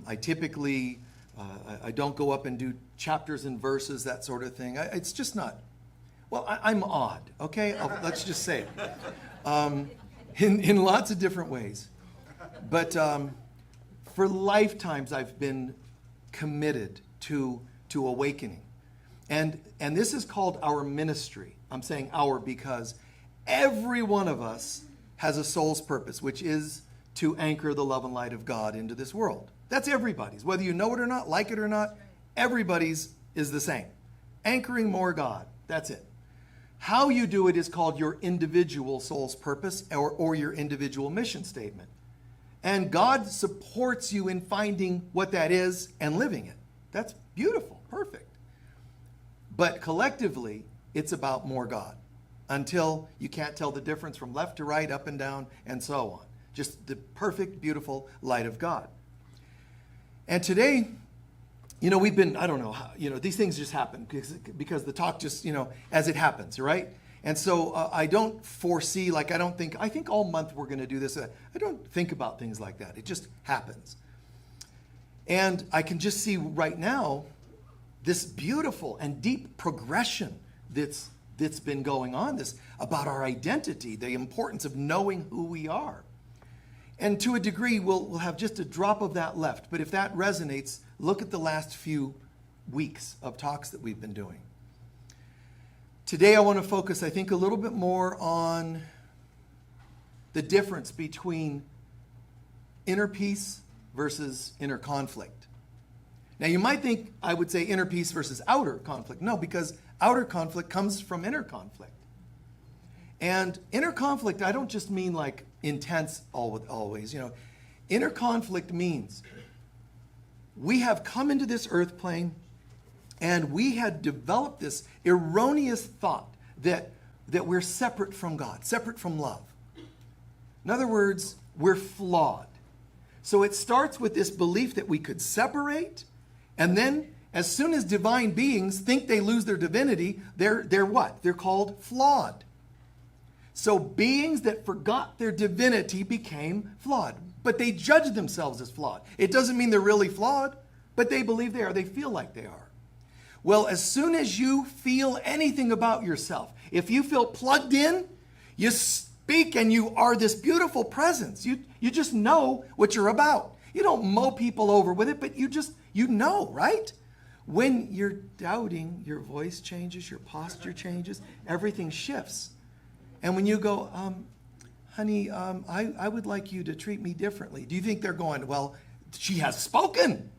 I typically, I don't go up and do chapters and verses, that sort of thing. It's just not, well, I'm odd, okay? Let's just say it. In lots of different ways. But for lifetimes, I've been committed to awakening. And this is called our ministry. I'm saying our because every one of us has a soul's purpose, which is to anchor the love and light of God into this world. That's everybody's. Whether you know it or not, like it or not, everybody's is the same. Anchoring more God. That's it. How you do it is called your individual soul's purpose or your individual mission statement. And God supports you in finding what that is and living it. That's beautiful, perfect. But collectively, it's about more God until you can't tell the difference from left to right, up and down, and so on. Just the perfect, beautiful light of God. And today, we've been, I don't know how, these things just happen because the talk just, as it happens, right? And so I don't foresee, I think all month we're going to do this. I don't think about things like that. It just happens. And I can just see right now this beautiful and deep progression that's been going on, this about our identity, the importance of knowing who we are. And to a degree, we'll have just a drop of that left. But if that resonates, look at the last few weeks of talks that we've been doing. Today, I want to focus, I think, a little bit more on the difference between inner peace versus inner conflict. Now, you might think I would say inner peace versus outer conflict. No, because outer conflict comes from inner conflict. And inner conflict, I don't just mean like intense always. Inner conflict means we have come into this earth plane and we had developed this erroneous thought that we're separate from God, separate from love. In other words, we're flawed. So it starts with this belief that we could separate, and then as soon as divine beings think they lose their divinity, they're what? They're called flawed. So beings that forgot their divinity became flawed, but they judge themselves as flawed. It doesn't mean they're really flawed, but they believe they are. They feel like they are. Well, as soon as you feel anything about yourself, if you feel plugged in, you speak and you are this beautiful presence. You just know what you're about. You don't mow people over with it, but you know, right? When you're doubting, your voice changes, your posture changes, everything shifts. And when you go, honey, I would like you to treat me differently. Do you think they're going, well, she has spoken?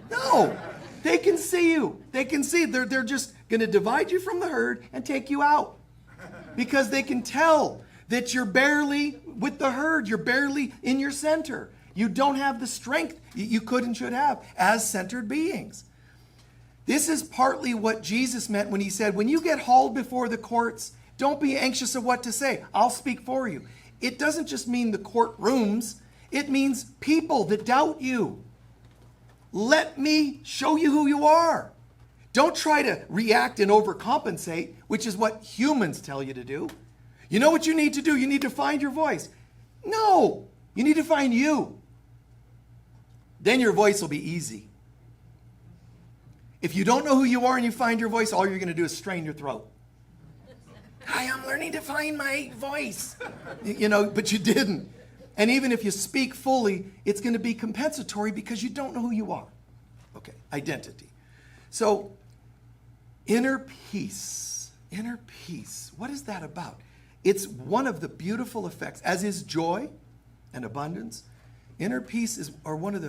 No, they can see you. They can see. They're just going to divide you from the herd and take you out. Because they can tell that you're barely with the herd. You're barely in your center. You don't have the strength you could and should have as centered beings. This is partly what Jesus meant when he said, when you get hauled before the courts, don't be anxious of what to say. I'll speak for you. It doesn't just mean the courtrooms. It means people that doubt you. Let me show you who you are. Don't try to react and overcompensate, which is what humans tell you to do. You know what you need to do? You need to find your voice. No, you need to find you. Then your voice will be easy. If you don't know who you are and you find your voice, all you're going to do is strain your throat. Hi, I'm learning to find my voice. But you didn't. And even if you speak fully, it's going to be compensatory because you don't know who you are. Okay, identity. So, inner peace. Inner peace. What is that about? It's one of the beautiful effects, as is joy and abundance. Inner peace is one of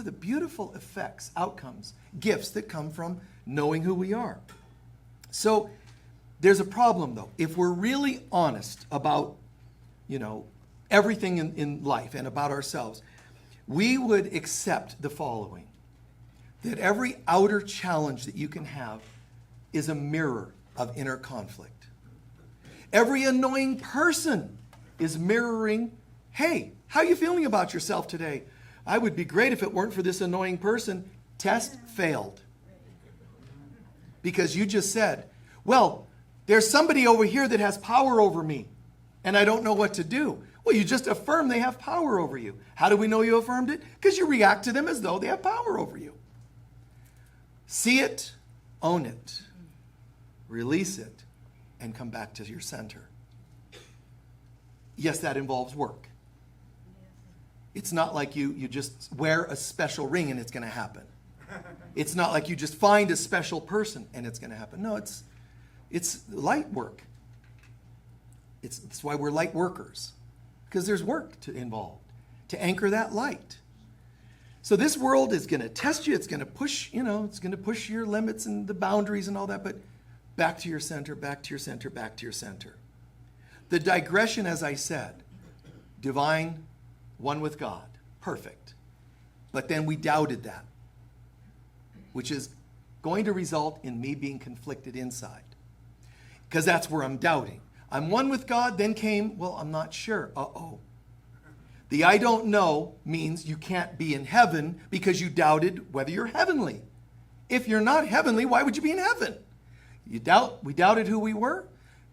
the beautiful effects, outcomes, gifts that come from knowing who we are. So, there's a problem, though. If we're really honest about, everything in life and about ourselves, we would accept the following, that every outer challenge that you can have is a mirror of inner conflict. Every annoying person is mirroring, hey, how are you feeling about yourself today? I would be great if it weren't for this annoying person. Test failed. Because you just said, well, there's somebody over here that has power over me, and I don't know what to do. Well, Well, you just affirm they have power over you. How do we know you affirmed it? Because you react to them as though they have power over you. See it, own it, release it, and come back to your center. Yes, that involves work. It's not like you just wear a special ring and it's going to happen. It's not like you just find a special person and it's going to happen. No, it's light work. It's why we're light workers, because there's work involved to anchor that light. So this world is going to test you. It's going to push, it's going to push your limits and the boundaries and all that, but back to your center, back to your center, back to your center. The digression, as I said, divine, one with God, perfect. But then we doubted that, which is going to result in me being conflicted inside, because that's where I'm doubting. I'm one with God, then came, well, I'm not sure. Uh-oh. The I don't know means you can't be in heaven because you doubted whether you're heavenly. If you're not heavenly, why would you be in heaven? We doubted who we were.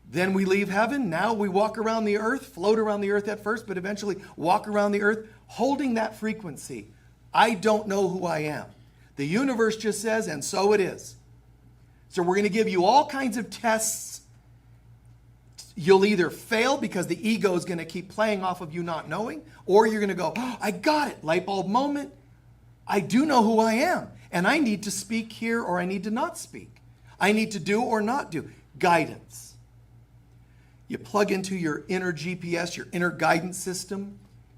Then we leave heaven. Now we walk around the earth, float around the earth at first, but eventually walk around the earth holding that frequency. I don't know who I am. The universe just says, and so it is. So we're going to give you all kinds of tests. You'll either fail because the ego is going to keep playing off of you not knowing, or you're going to go, oh, I got it, light bulb moment. I do know who I am, and I need to speak here or I need to not speak. I need to do or not do. Guidance. You plug into your inner GPS, your inner guidance system,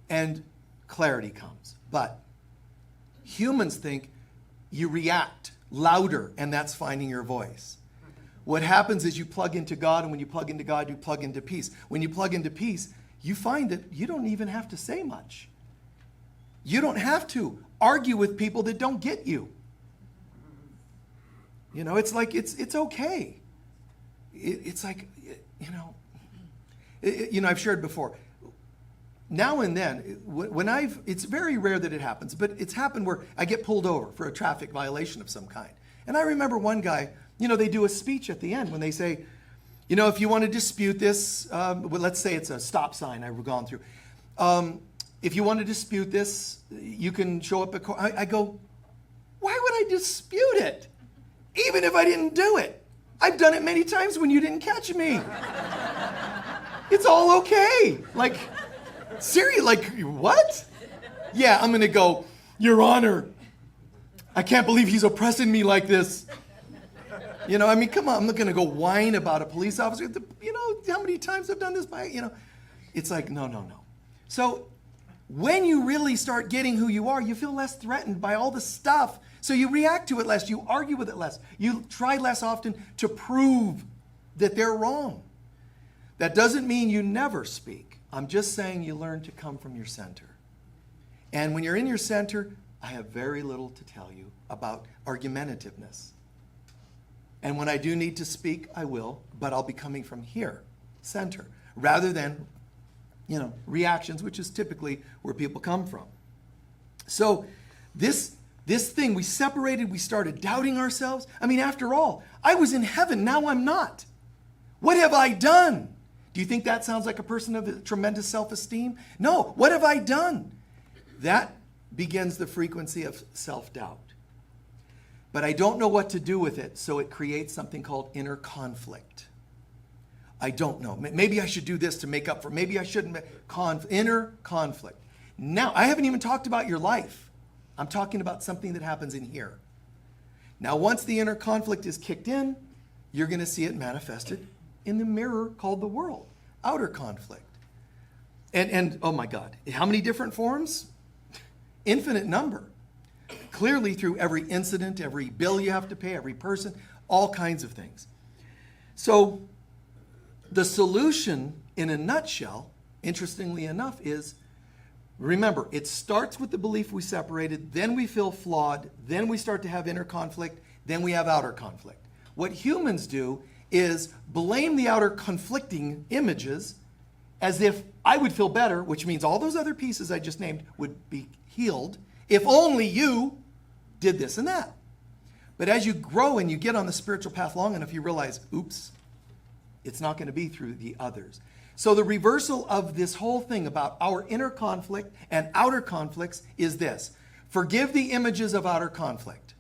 and clarity comes. But humans think you react louder, and that's finding your voice. What happens is you plug into God, and when you plug into God, you plug into peace. When you plug into peace, you find that you don't even have to say much. You don't have to argue with people that don't get you. It's like, it's okay. It's like, I've shared before. Now and then, it's very rare that it happens, but it's happened where I get pulled over for a traffic violation of some kind. And I remember one guy, they do a speech at the end when they say, if you want to dispute this, let's say it's a stop sign I've gone through. If you want to dispute this, you can show up at court. I go, why would I dispute it? Even if I didn't do it. I've done it many times when you didn't catch me. It's all okay. Like, seriously, like, what? Yeah, I'm going to go, Your Honor, I can't believe he's oppressing me like this. Come on, I'm not going to go whine about a police officer. How many times I've done this it's like, no. So when you really start getting who you are, you feel less threatened by all the stuff. So you react to it less. You argue with it less. You try less often to prove that they're wrong. That doesn't mean you never speak. I'm just saying you learn to come from your center. And when you're in your center, I have very little to tell you about argumentativeness. And when I do need to speak, I will, but I'll be coming from here, center, rather than, reactions, which is typically where people come from. So this thing, we separated, we started doubting ourselves. After all, I was in heaven, now I'm not. What have I done? Do you think that sounds like a person of tremendous self-esteem? No, what have I done? That begins the frequency of self-doubt. But I don't know what to do with it, so it creates something called inner conflict. I don't know. Maybe I should do this to make up for, maybe I shouldn't. Inner conflict. Now, I haven't even talked about your life. I'm talking about something that happens in here. Now, once the inner conflict is kicked in, you're going to see it manifested in the mirror called the world. Outer conflict. And oh my God, how many different forms? Infinite number. Clearly through every incident, every bill you have to pay, every person, all kinds of things. So the solution in a nutshell, interestingly enough, is, remember, it starts with the belief we separated, then we feel flawed, then we start to have inner conflict, then we have outer conflict. What humans do is blame the outer conflicting images as if I would feel better, which means all those other pieces I just named would be healed if only you did this and that. But as you grow and you get on the spiritual path long enough, you realize, oops, it's not going to be through the others. So the reversal of this whole thing about our inner conflict and outer conflicts is this. Forgive the images of outer conflict.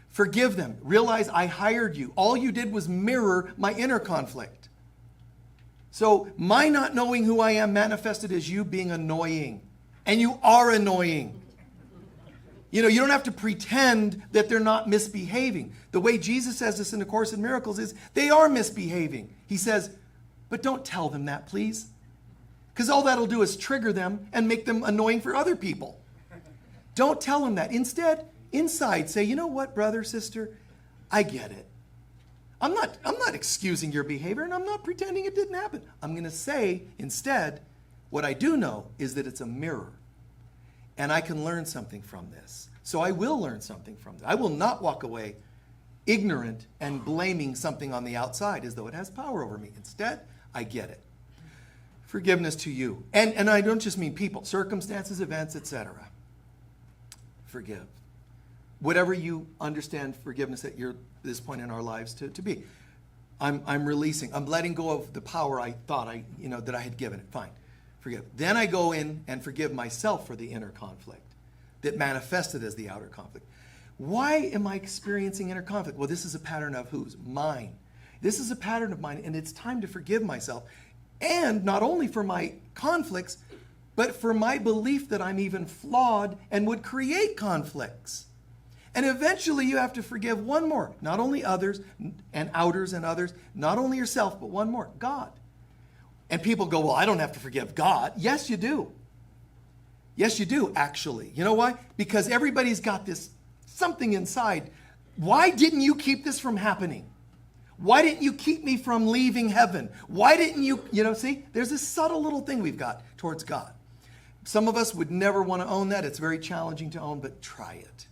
Forgive them. Realize I hired you. All you did was mirror my inner conflict. So my not knowing who I am manifested as you being annoying. And you are annoying. You know, you don't have to pretend that they're not misbehaving. The way Jesus says this in the Course in Miracles is they are misbehaving. He says, but don't tell them that, please. Because all that'll do is trigger them and make them annoying for other people. Don't tell them that. Instead, inside, say, you know what, brother, sister, I get it. I'm not excusing your behavior, and I'm not pretending it didn't happen. I'm going to say, instead, what I do know is that it's a mirror. And I can learn something from this. So I will learn something from this. I will not walk away ignorant and blaming something on the outside as though it has power over me. Instead, I get it. Forgiveness to you. And I don't just mean people, circumstances, events, etc. Forgive. Whatever you understand forgiveness at this point in our lives to be. I'm releasing. I'm letting go of the power I thought that I had given it. Fine. Forgive. Then I go in and forgive myself for the inner conflict that manifested as the outer conflict. Why am I experiencing inner conflict? Well, this is a pattern of whose? Mine. This is a pattern of mine, and it's time to forgive myself. And not only for my conflicts, but for my belief that I'm even flawed and would create conflicts. And eventually you have to forgive one more. Not only others and outers and others, not only yourself, but one more, God. And people go, well, I don't have to forgive God. Yes, you do. Yes, you do, actually. You know why? Because everybody's got this something inside. Why didn't you keep this from happening? Why didn't you keep me from leaving heaven? Why didn't you, see? There's this subtle little thing we've got towards God. Some of us would never want to own that. It's very challenging to own, but try it.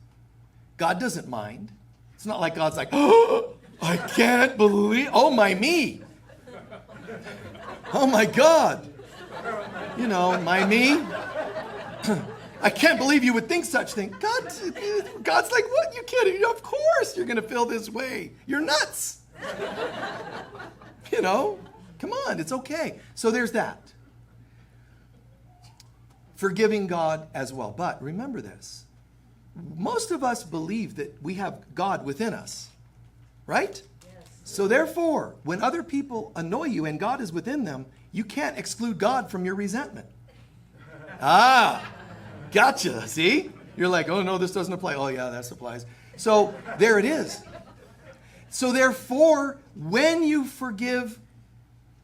God doesn't mind. It's not like God's like, oh, I can't believe, oh my me. Oh my God. My me. I can't believe you would think such thing. God's like, what? You kidding? Of course you're going to feel this way. You're nuts. Come on, it's okay. So there's that. Forgiving God as well. But remember this. Most of us believe that we have God within us, right? Yes. So therefore, when other people annoy you and God is within them, you can't exclude God from your resentment. Gotcha. See? You're like, oh no, this doesn't apply. Oh yeah, that applies. So there it is. So therefore, when you forgive,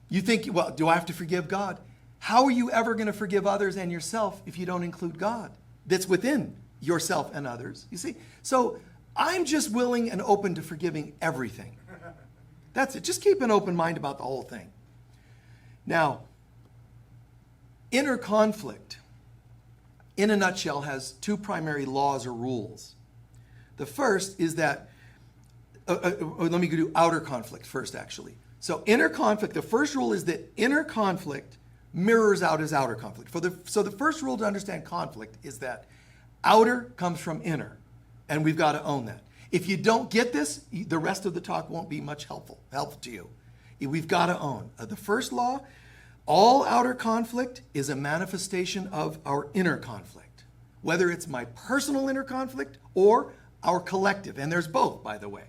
you think, well, do I have to forgive God? How are you ever going to forgive others and yourself if you don't include God that's within yourself and others? You see? So I'm just willing and open to forgiving everything. That's it. Just keep an open mind about the whole thing. Now, inner conflict, in a nutshell, has two primary laws or rules. The first is that, let me do outer conflict first, actually. So inner conflict, the first rule is that inner conflict mirrors out as outer conflict. So the first rule to understand conflict is that outer comes from inner, and we've got to own that. If you don't get this, the rest of the talk won't be much helpful to you. We've got to own. The first law, all outer conflict is a manifestation of our inner conflict, whether it's my personal inner conflict or our collective, and there's both, by the way.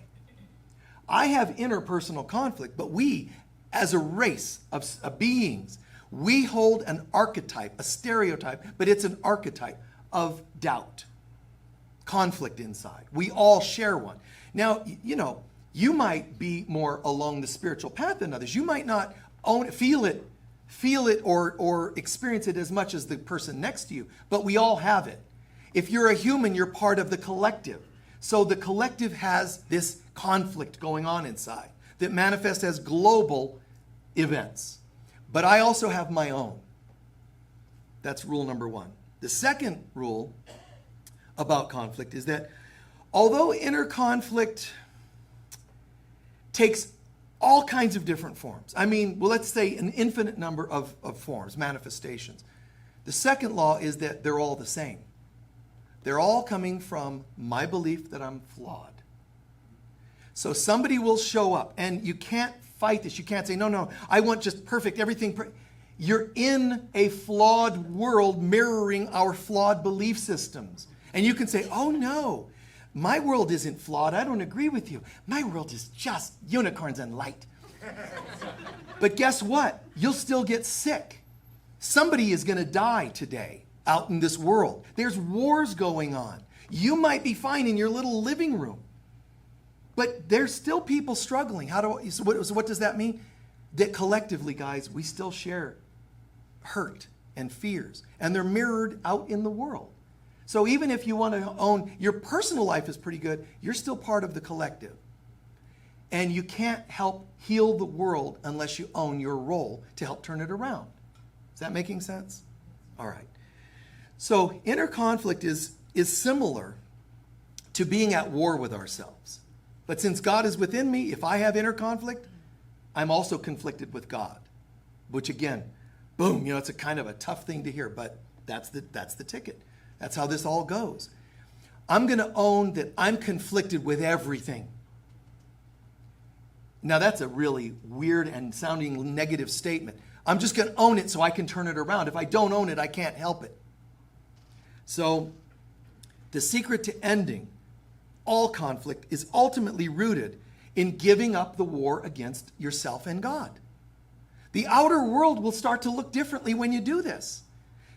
I have interpersonal conflict, but we, as a race of beings, we hold an archetype, a stereotype, but it's an archetype of doubt, conflict inside. We all share one. Now, you might be more along the spiritual path than others. You might not feel it or experience it as much as the person next to you, but we all have it. If you're a human, you're part of the collective. So the collective has this conflict going on inside that manifests as global events. But I also have my own. That's rule number one. The second rule about conflict is that although inner conflict takes all kinds of different forms, let's say an infinite number of forms, manifestations. The second law is that they're all the same. They're all coming from my belief that I'm flawed. So somebody will show up, and you can't fight this. You can't say, no, I want just perfect, everything. You're in a flawed world mirroring our flawed belief systems. And you can say, oh no, my world isn't flawed. I don't agree with you. My world is just unicorns and light. But guess what? You'll still get sick. Somebody is going to die today out in this world. There's wars going on. You might be fine in your little living room, but there's still people struggling. So what does that mean? That collectively, guys, we still share hurt and fears, and they're mirrored out in the world. So even if you want to own your personal life is pretty good, you're still part of the collective. And you can't help heal the world unless you own your role to help turn it around. Is that making sense? All right. So inner conflict is similar to being at war with ourselves. But since God is within me, if I have inner conflict, I'm also conflicted with God. Which again, boom, it's a kind of a tough thing to hear, but that's the ticket. That's how this all goes. I'm going to own that I'm conflicted with everything. Now that's a really weird and sounding negative statement. I'm just going to own it so I can turn it around. If I don't own it, I can't help it. So the secret to ending all conflict is ultimately rooted in giving up the war against yourself and God. The outer world will start to look differently when you do this.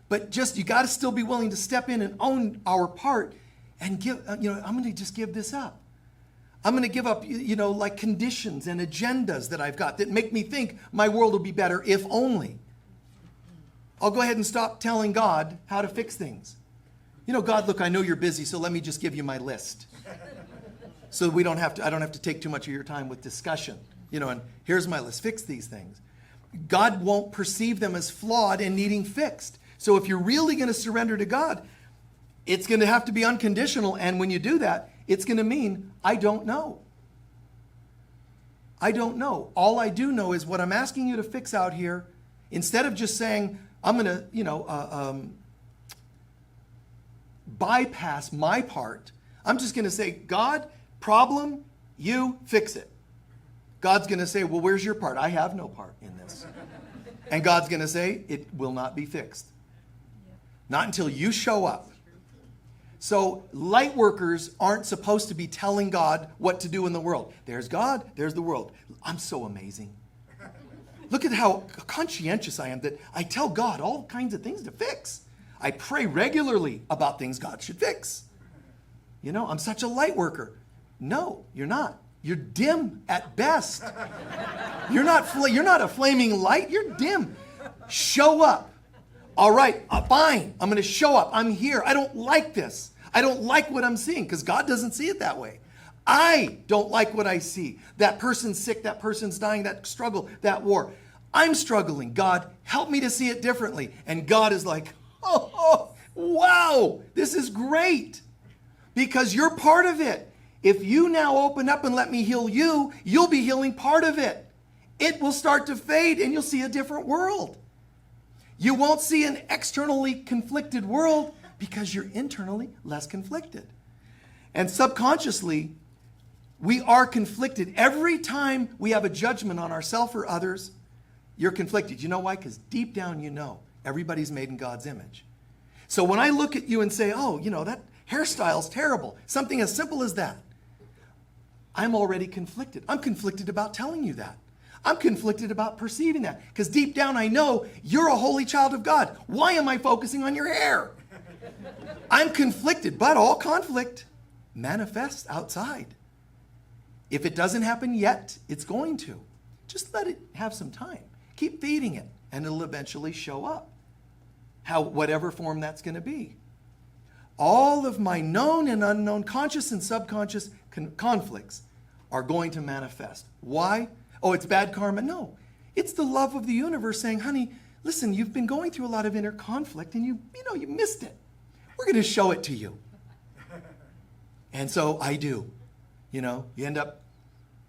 But you got to still be willing to step in and own our part and give, I'm going to just give this up. I'm going to give up, like conditions and agendas that I've got that make me think my world will be better if only. I'll go ahead and stop telling God how to fix things. God, look, I know you're busy, so let me just give you my list. So I don't have to take too much of your time with discussion. And here's my list. Fix these things. God won't perceive them as flawed and needing fixed. So if you're really going to surrender to God, it's going to have to be unconditional. And when you do that, it's going to mean, I don't know. I don't know. All I do know is what I'm asking you to fix out here. Instead of just saying, I'm going to, bypass my part, I'm just going to say, God, problem, you fix it. God's going to say, well, where's your part? I have no part in this. And God's going to say, it will not be fixed. Not until you show up. So light workers aren't supposed to be telling God what to do in the world. There's God, there's the world. I'm so amazing. Look at how conscientious I am that I tell God all kinds of things to fix. I pray regularly about things God should fix. I'm such a light worker. No, you're not. You're dim at best. You're not a flaming light. You're dim. Show up. All right, fine. I'm going to show up. I'm here. I don't like this. I don't like what I'm seeing because God doesn't see it that way. I don't like what I see. That person's sick. That person's dying. That struggle. That war. I'm struggling. God, help me to see it differently. And God is like, oh, wow, this is great because you're part of it. If you now open up and let me heal you, you'll be healing part of it. It will start to fade and you'll see a different world. You won't see an externally conflicted world because you're internally less conflicted. And subconsciously, we are conflicted. Every time we have a judgment on ourselves or others, you're conflicted. You know why? Because deep down you know everybody's made in God's image. So when I look at you and say, oh, that hairstyle's terrible, something as simple as that, I'm already conflicted. I'm conflicted about telling you that. I'm conflicted about perceiving that because deep down I know you're a holy child of God. Why am I focusing on your hair? I'm conflicted, but all conflict manifests outside. If it doesn't happen yet, it's going to. Just let it have some time. Keep feeding it, and it'll eventually show up. Whatever form that's going to be. All of my known and unknown, conscious and subconscious conflicts are going to manifest. Why? Oh, it's bad karma? No. It's the love of the universe saying, honey, listen, you've been going through a lot of inner conflict and you missed it. We're going to show it to you. And so I do. You end up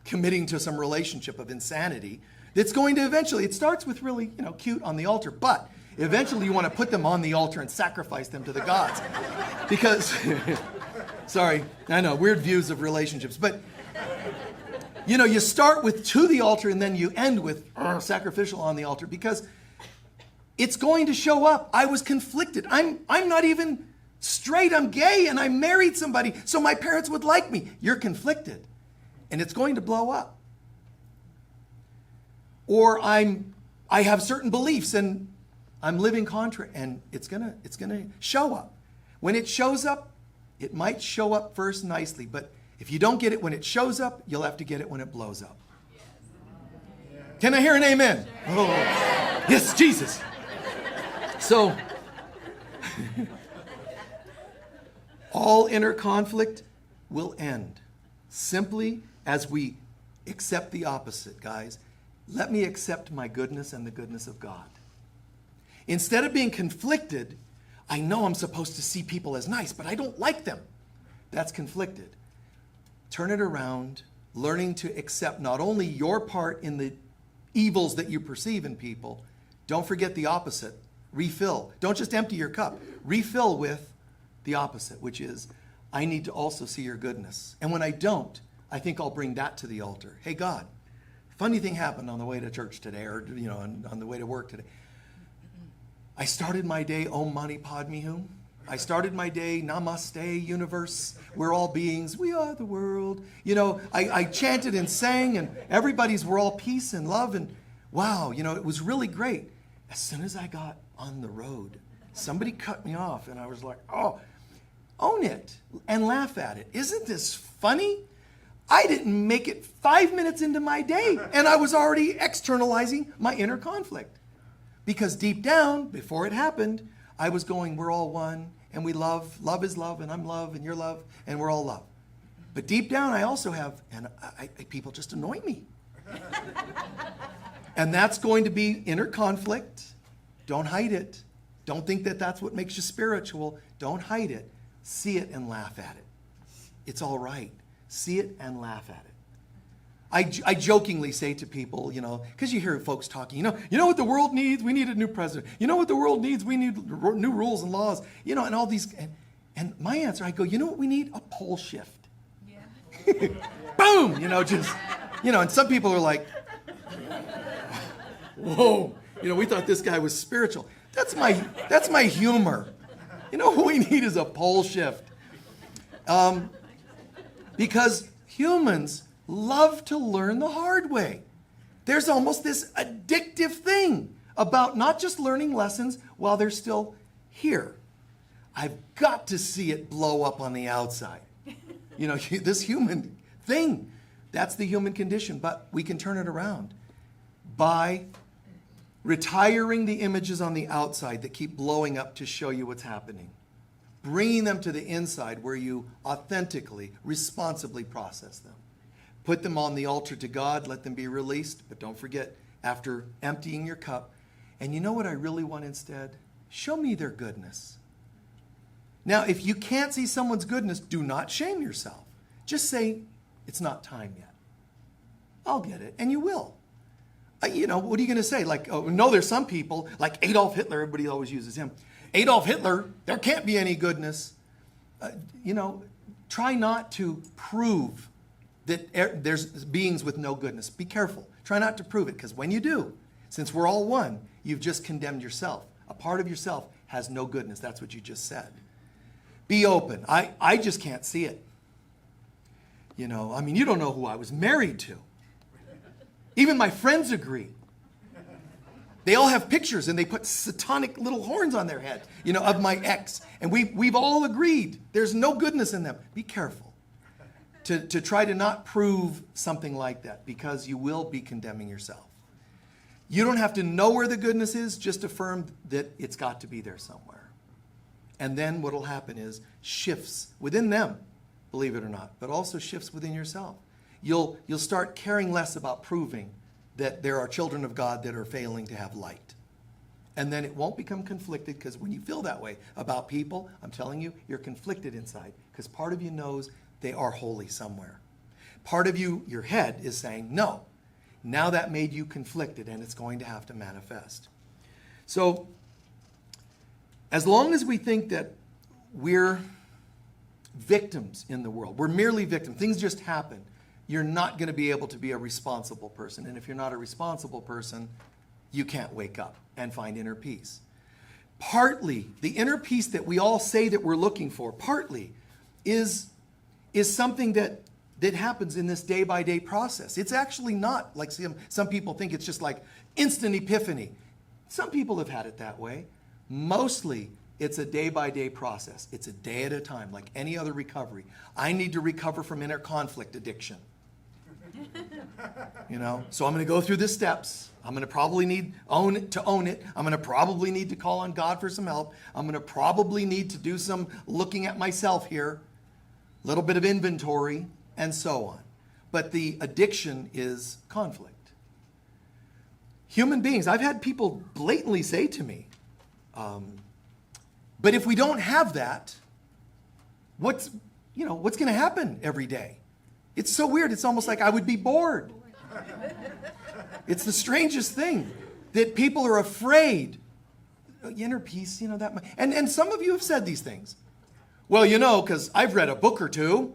committing to some relationship of insanity that's going to eventually, it starts with really, cute on the altar, but eventually you want to put them on the altar and sacrifice them to the gods. Because, sorry, I know, weird views of relationships, but You start with to the altar and then you end with sacrificial on the altar because it's going to show up. I was conflicted. I'm not even straight. I'm gay and I married somebody so my parents would like me. You're conflicted and it's going to blow up. Or I have certain beliefs and I'm living contrary and it's gonna show up. When it shows up, it might show up first nicely, but if you don't get it when it shows up, you'll have to get it when it blows up. Can I hear an amen? Oh, yes, Jesus. So, all inner conflict will end simply as we accept the opposite, guys. Let me accept my goodness and the goodness of God. Instead of being conflicted, I know I'm supposed to see people as nice, but I don't like them. That's conflicted. Turn it around, learning to accept not only your part in the evils that you perceive in people, don't forget the opposite. Refill. Don't just empty your cup. Refill with the opposite, which is, I need to also see your goodness. And when I don't, I think I'll bring that to the altar. Hey, God, funny thing happened on the way to church today, or on the way to work today. I started my day, Om Mani Padme Hum. I started my day, Namaste, universe. We're all beings. We are the world. I chanted and sang, and we're all peace and love. And wow, it was really great. As soon as I got on the road, somebody cut me off, and I was like, oh, own it and laugh at it. Isn't this funny? I didn't make it 5 minutes into my day, and I was already externalizing my inner conflict. Because deep down, before it happened, I was going, we're all one, and we love. Love is love, and I'm love, and you're love, and we're all love. But deep down, I also have, and people just annoy me. And that's going to be inner conflict. Don't hide it. Don't think that that's what makes you spiritual. Don't hide it. See it and laugh at it. It's all right. See it and laugh at it. I jokingly say to people, because you hear folks talking, you know what the world needs? We need a new president. You know what the world needs? We need new rules and laws, and all these. And my answer, I go, you know what we need? A pole shift. Yeah. Boom! And some people are like, whoa, we thought this guy was spiritual. That's my humor. What we need is a pole shift. Because humans love to learn the hard way. There's almost this addictive thing about not just learning lessons while they're still here. I've got to see it blow up on the outside. This human thing, that's the human condition, but we can turn it around by retiring the images on the outside that keep blowing up to show you what's happening. Bringing them to the inside where you authentically, responsibly process them. Put them on the altar to God, let them be released, but don't forget, after emptying your cup, and you know what I really want instead? Show me their goodness. Now, if you can't see someone's goodness, do not shame yourself. Just say, it's not time yet. I'll get it, and you will. What are you going to say? No, there's some people, like Adolf Hitler, everybody always uses him. Adolf Hitler, there can't be any goodness. Try not to prove that there's beings with no goodness. Be careful. Try not to prove it, because when you do, since we're all one, you've just condemned yourself. A part of yourself has no goodness. That's what you just said. Be open. I just can't see it. You don't know who I was married to. Even my friends agree. They all have pictures and they put satanic little horns on their head, of my ex. And we've all agreed there's no goodness in them. Be careful to try to not prove something like that, because you will be condemning yourself. You don't have to know where the goodness is, just affirm that it's got to be there somewhere. And then what will happen is shifts within them, believe it or not, but also shifts within yourself. You'll start caring less about proving that there are children of God that are failing to have light. And then it won't become conflicted, because when you feel that way about people, I'm telling you, you're conflicted inside, because part of you knows they are holy somewhere. Part of you, your head, is saying, no. Now that made you conflicted, and it's going to have to manifest. So, as long as we think that we're victims in the world, we're merely victims, things just happen, you're not going to be able to be a responsible person. And if you're not a responsible person, you can't wake up and find inner peace. Partly, the inner peace that we all say that we're looking for, partly is something that happens in this day-by-day process. It's actually not like some people think it's just like instant epiphany. Some people have had it that way. Mostly, it's a day-by-day process. It's a day at a time, like any other recovery. I need to recover from inner conflict addiction. So I'm going to go through the steps. I'm going to probably need to own it. I'm going to probably need to call on God for some help. I'm going to probably need to do some looking at myself here, a little bit of inventory, and so on. But the addiction is conflict. Human beings, I've had people blatantly say to me, but if we don't have that, what's going to happen every day? It's so weird. It's almost like I would be bored. It's the strangest thing that people are afraid. Inner peace, that much. And some of you have said these things. Well, because I've read a book or two,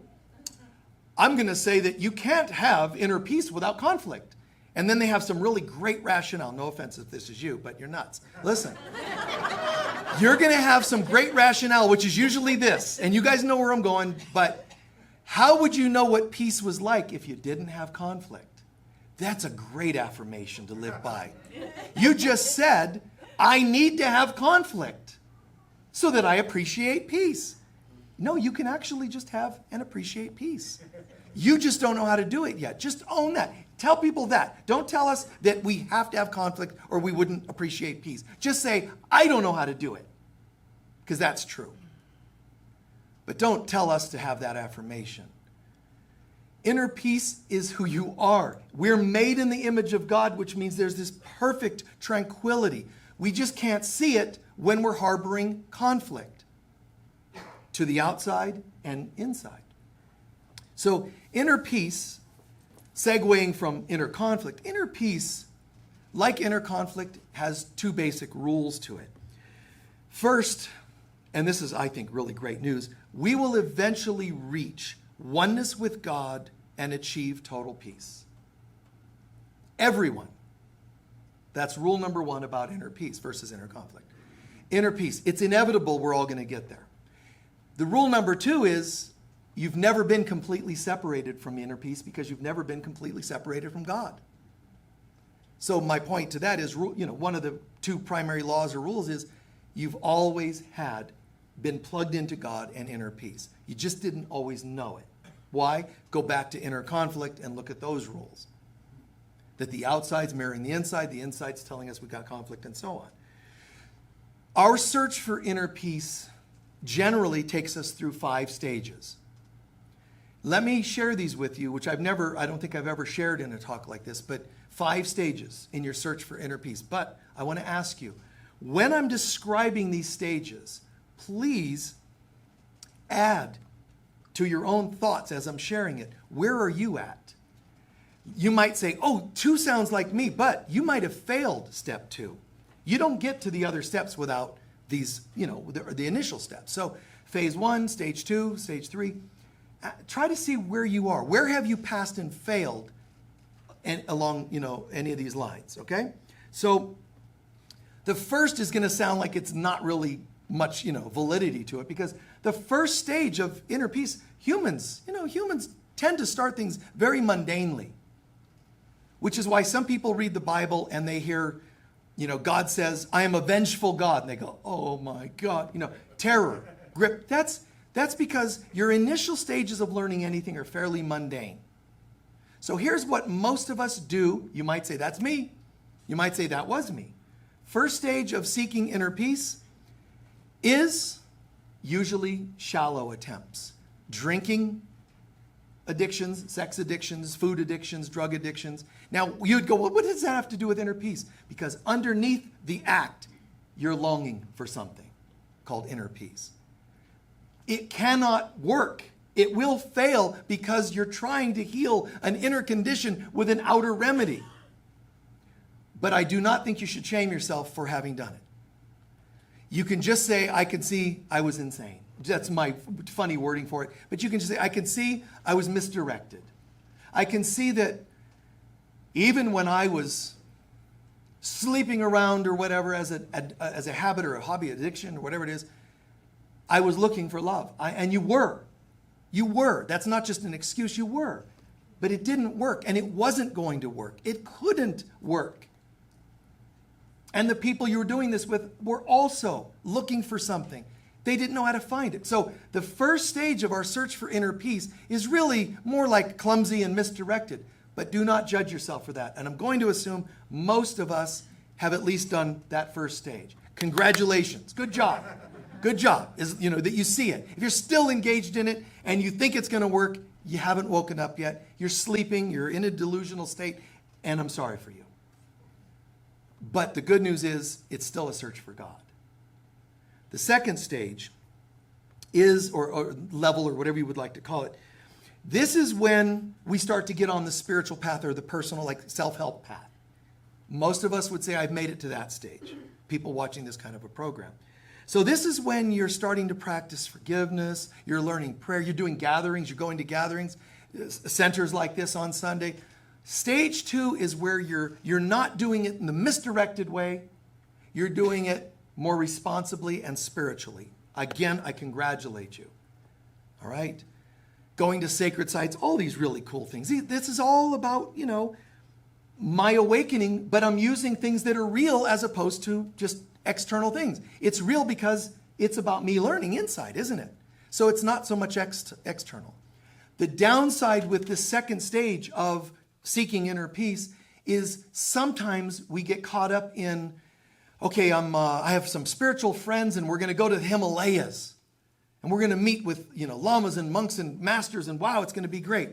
I'm going to say that you can't have inner peace without conflict. And then they have some really great rationale. No offense if this is you, but you're nuts. Listen. You're going to have some great rationale, which is usually this. And you guys know where I'm going, but how would you know what peace was like if you didn't have conflict? That's a great affirmation to live by. You just said, I need to have conflict so that I appreciate peace. No, you can actually just have and appreciate peace. You just don't know how to do it yet. Just own that. Tell people that. Don't tell us that we have to have conflict or we wouldn't appreciate peace. Just say, I don't know how to do it. Because that's true. But don't tell us to have that affirmation. Inner peace is who you are. We're made in the image of God, which means there's this perfect tranquility. We just can't see it when we're harboring conflict to the outside and inside. So inner peace, segueing from inner peace, like inner conflict, has two basic rules to it. First, and this is, I think, really great news, we will eventually reach oneness with God and achieve total peace. Everyone. That's rule number one about inner peace versus inner conflict. Inner peace. It's inevitable we're all going to get there. The rule number two is you've never been completely separated from inner peace because you've never been completely separated from God. So my point to that is, one of the two primary laws or rules is you've always been plugged into God and inner peace. You just didn't always know it. Why? Go back to inner conflict and look at those rules. That the outside's mirroring the inside's telling us we got conflict, and so on. Our search for inner peace generally takes us through 5 stages. Let me share these with you, which I don't think I've ever shared in a talk like this, but 5 stages in your search for inner peace. But I want to ask you, when I'm describing these stages, please add to your own thoughts as I'm sharing it. Where are you at? You might say, 2 sounds like me, but you might have failed step 2. You don't get to the other steps without these, the initial steps. So phase 1, stage 2, stage 3. Try to see where you are. Where have you passed and failed along, any of these lines, okay? So the first is going to sound like it's not really much, validity to it, because the first stage of inner peace, humans tend to start things very mundanely, which is why some people read the Bible and they hear, God says, I am a vengeful God. And they go, oh my God, terror, grip. That's because your initial stages of learning anything are fairly mundane. So here's what most of us do. You might say, that's me. You might say, that was me. First stage of seeking inner peace is usually shallow attempts. Drinking addictions, sex addictions, food addictions, drug addictions. Now, you'd go, well, what does that have to do with inner peace? Because underneath the act, you're longing for something called inner peace. It cannot work. It will fail because you're trying to heal an inner condition with an outer remedy. But I do not think you should shame yourself for having done it. You can just say, I can see I was insane. That's my funny wording for it. But you can just say, I can see I was misdirected. I can see that even when I was sleeping around or whatever as a habit or a hobby, addiction or whatever it is, I was looking for love. And you were. You were. That's not just an excuse. You were. But it didn't work, and it wasn't going to work. It couldn't work. And the people you were doing this with were also looking for something. They didn't know how to find it. So the first stage of our search for inner peace is really more like clumsy and misdirected. But do not judge yourself for that. And I'm going to assume most of us have at least done that first stage. Congratulations. Good job. Good job. That you see it. If you're still engaged in it and you think it's going to work, you haven't woken up yet. You're sleeping. You're in a delusional state. And I'm sorry for you. But the good news is it's still a search for God. The second stage is, or level, or whatever you would like to call it, this is when we start to get on the spiritual path or the personal, like self-help path. Most of us would say, I've made it to that stage, people watching this kind of a program. So this is when you're starting to practice forgiveness, you're learning prayer, you're doing gatherings, you're going to gatherings, centers like this on Sunday. Stage 2 is where you're not doing it in the misdirected way. You're doing it more responsibly and spiritually. Again, I congratulate you. All right? Going to sacred sites, all these really cool things. This is all about, my awakening, but I'm using things that are real as opposed to just external things. It's real because it's about me learning inside, isn't it? So it's not so much external. The downside with this second stage of seeking inner peace is sometimes we get caught up in, okay, I have some spiritual friends and we're going to go to the Himalayas. And we're going to meet with, lamas and monks and masters, and wow, it's going to be great.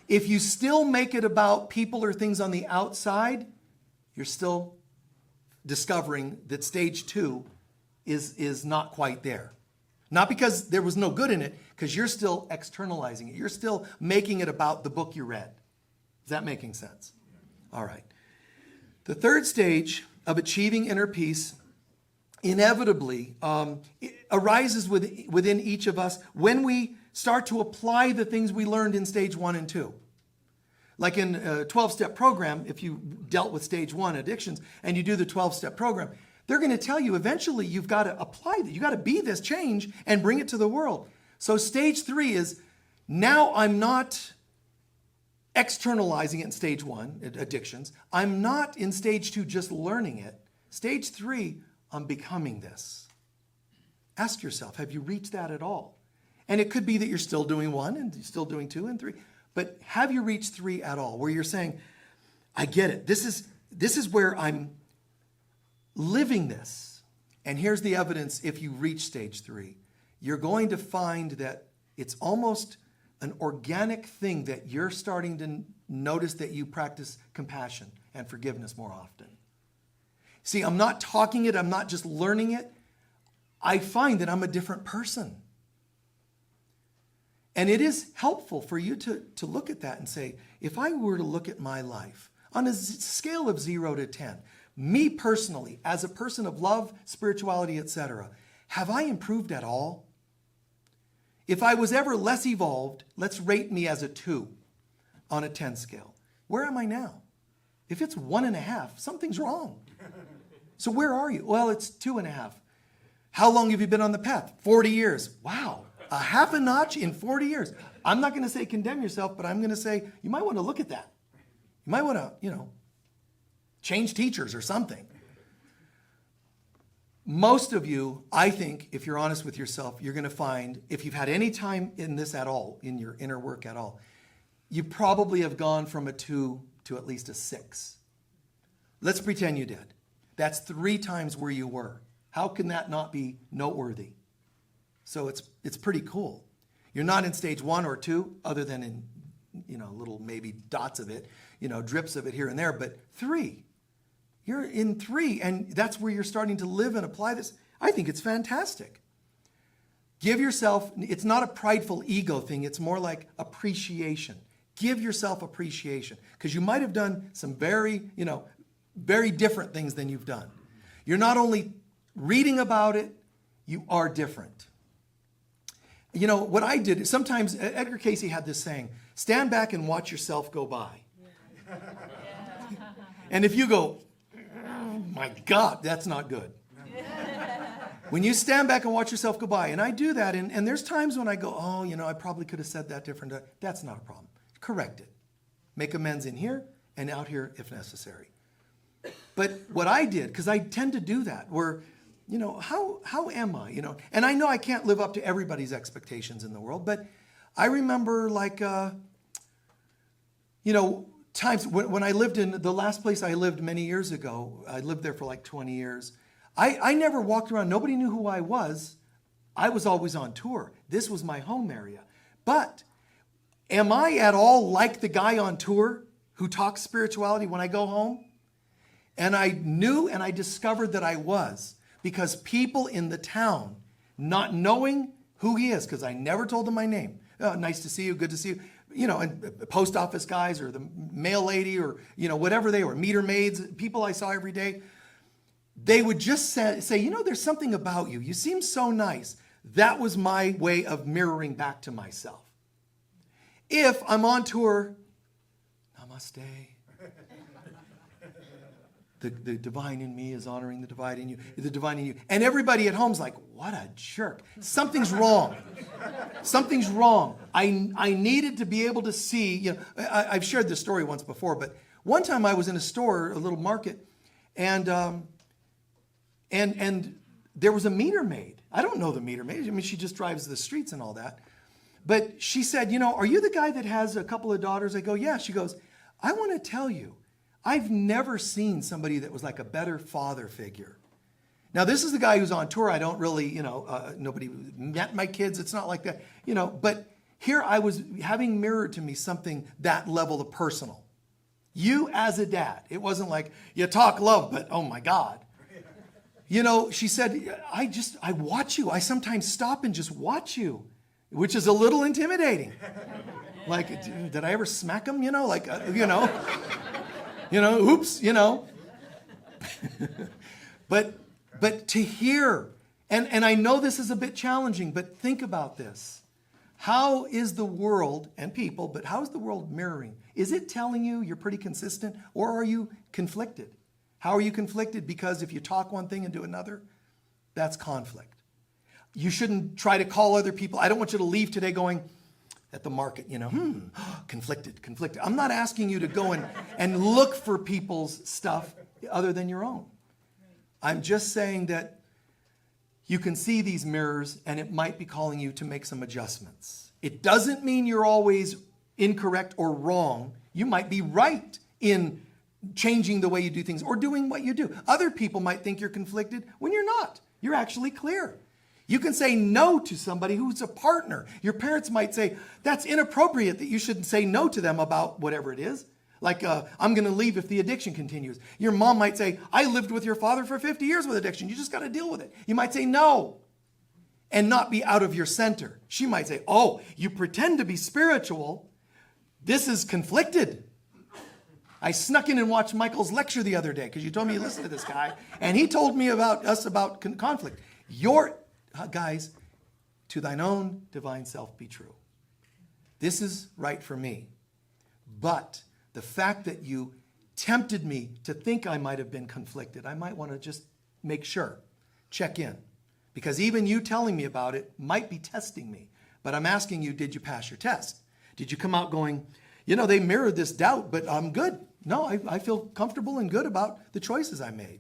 If you still make it about people or things on the outside, you're still discovering that stage 2 is not quite there. Not because there was no good in it, because you're still externalizing it. You're still making it about the book you read. Is that making sense? All right. The third stage of achieving inner peace inevitably it arises within each of us when we start to apply the things we learned in stage 1 and 2. Like in a 12-step program, if you dealt with stage 1 addictions and you do the 12-step program, they're going to tell you eventually you've got to apply that. You've got to be this change and bring it to the world. So stage 3 is, now I'm not externalizing it in stage 1, addictions. I'm not in stage 2 just learning it. Stage 3, I'm becoming this. Ask yourself, have you reached that at all? And it could be that you're still doing 1 and you're still doing 2 and 3. But have you reached 3 at all? Where you're saying, I get it. This is where I'm living this. And here's the evidence if you reach stage 3. You're going to find that it's almost an organic thing that you're starting to notice that you practice compassion and forgiveness more often. See, I'm not talking it. I'm not just learning it. I find that I'm a different person. And it is helpful for you to look at that and say, if I were to look at my life on a scale of 0 to 10, me personally, as a person of love, spirituality, etc., have I improved at all? If I was ever less evolved, let's rate me as a 2 on a 10 scale. Where am I now? If it's 1.5, something's wrong. So where are you? Well, it's 2.5. How long have you been on the path? 40 years. Wow. A half a notch in 40 years. I'm not going to say condemn yourself, but I'm going to say you might want to look at that. You might want to, change teachers or something. Most of you, I think, if you're honest with yourself, you're going to find, if you've had any time in this at all, in your inner work at all, you probably have gone from a 2 to at least a 6. Let's pretend you did. That's 3 times where you were. How can that not be noteworthy? So it's pretty cool. You're not in stage 1 or 2, other than in, little maybe dots of it, drips of it here and there, but 3. You're in 3, and that's where you're starting to live and apply this. I think it's fantastic. Give yourself, it's not a prideful ego thing, it's more like appreciation. Give yourself appreciation, because you might have done some very different things than you've done. You're not only reading about it, you are different. You know, what I did, sometimes Edgar Casey had this saying, stand back and watch yourself go by. And if you go, oh my God, that's not good. When you stand back and watch yourself go by, and I do that, and there's times when I go, oh, you know, I probably could have said that different. That's not a problem. Correct it. Make amends in here and out here if necessary. But what I did, because I tend to do that, where, you know, how am I, you know? And I know I can't live up to everybody's expectations in the world, but I remember like, you know, times when I lived in the last place I lived many years ago, I lived there for like 20 years. I never walked around. Nobody knew who I was. I was always on tour. This was my home area. But am I at all like the guy on tour who talks spirituality when I go home? And I knew and I discovered that I was, because people in the town, not knowing who he is, because I never told them my name. Oh, nice to see you, good to see you. You know, and post office guys or the mail lady or, you know, whatever they were, meter maids, people I saw every day. They would just say, you know, there's something about you. You seem so nice. That was my way of mirroring back to myself. If I'm on tour, namaste. The divine in me is honoring the divine in you. The divine in you. And everybody at home's like, what a jerk. Something's wrong. Something's wrong. I needed to be able to see, you know, I've shared this story once before, but one time I was in a store, a little market, and there was a meter maid. I don't know the meter maid. I mean, she just drives the streets and all that. But she said, you know, are you the guy that has a couple of daughters? I go, yeah. She goes, I want to tell you, I've never seen somebody that was like a better father figure. Now, this is the guy who's on tour. I don't really, you know, nobody met my kids. It's not like that, you know. But here I was having mirrored to me something that level of personal. You as a dad. It wasn't like you talk love, but oh my God. You know, she said, I watch you. I sometimes stop and just watch you, which is a little intimidating. Like, did I ever smack him? You know, like, oops, you know. But to hear, and I know this is a bit challenging, but think about this. How is the world, and people, but how is the world mirroring? Is it telling you you're pretty consistent, or are you conflicted? How are you conflicted? Because if you talk one thing and do another, that's conflict. You shouldn't try to call other people. I don't want you to leave today going, at the market, you know, conflicted. I'm not asking you to go and look for people's stuff other than your own. I'm just saying that you can see these mirrors and it might be calling you to make some adjustments. It doesn't mean you're always incorrect or wrong. You might be right in changing the way you do things or doing what you do. Other people might think you're conflicted when you're not. You're actually clear. You can say no to somebody who's a partner. Your parents might say, that's inappropriate that you shouldn't say no to them about whatever it is. Like, I'm going to leave if the addiction continues. Your mom might say, I lived with your father for 50 years with addiction. You just got to deal with it. You might say no and not be out of your center. She might say, oh, you pretend to be spiritual. This is conflicted. I snuck in and watched Michael's lecture the other day because you told me you listened to this guy. And he told me about conflict. Guys, to thine own divine self be true. This is right for me. But the fact that you tempted me to think I might have been conflicted, I might want to just make sure, check in. Because even you telling me about it might be testing me. But I'm asking you, did you pass your test? Did you come out going, you know, they mirrored this doubt, but I'm good. No, I feel comfortable and good about the choices I made.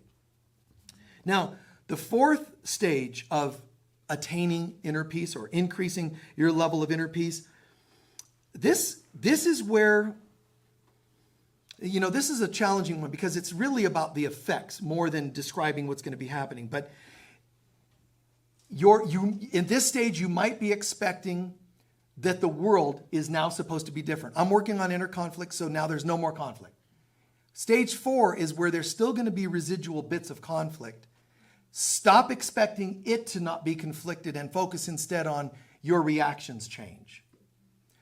Now, the fourth stage of attaining inner peace or increasing your level of inner peace, this is where, you know, this is a challenging one because it's really about the effects more than describing what's going to be happening. But in this stage, you might be expecting that the world is now supposed to be different. I'm working on inner conflict, so now there's no more conflict. Stage 4 is where there's still going to be residual bits of conflict. Stop expecting it to not be conflicted and focus instead on your reactions change.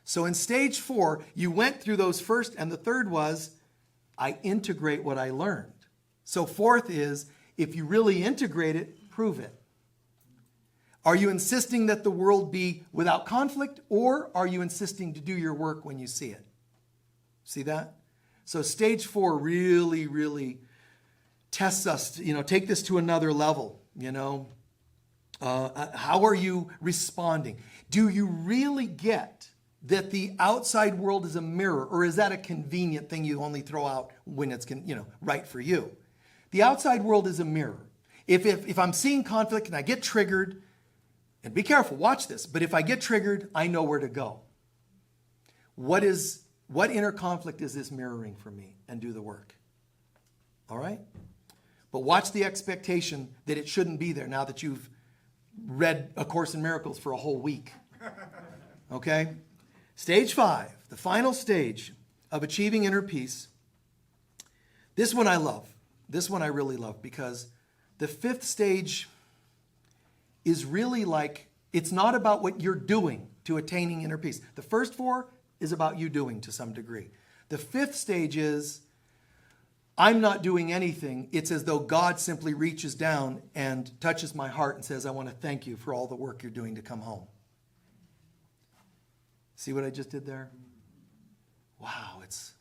So in stage 4, you went through those first, and the third was, I integrate what I learned. So fourth is, if you really integrate it, prove it. Are you insisting that the world be without conflict, or are you insisting to do your work when you see it? See that? So stage 4 really, really tests us, take this to another level, How are you responding? Do you really get that the outside world is a mirror, or is that a convenient thing you only throw out when it's, right for you? The outside world is a mirror. If I'm seeing conflict and I get triggered, and be careful, watch this, but if I get triggered, I know where to go. What inner conflict is this mirroring for me? And do the work. All right? But watch the expectation that it shouldn't be there now that you've read A Course in Miracles for a whole week. Okay? Stage 5, the final stage of achieving inner peace. This one I love. This one I really love, because the 5th stage is really like, it's not about what you're doing to attaining inner peace. The first 4 is about you doing to some degree. The 5th stage is, I'm not doing anything. It's as though God simply reaches down and touches my heart and says, I want to thank you for all the work you're doing to come home. See what I just did there? Wow, it's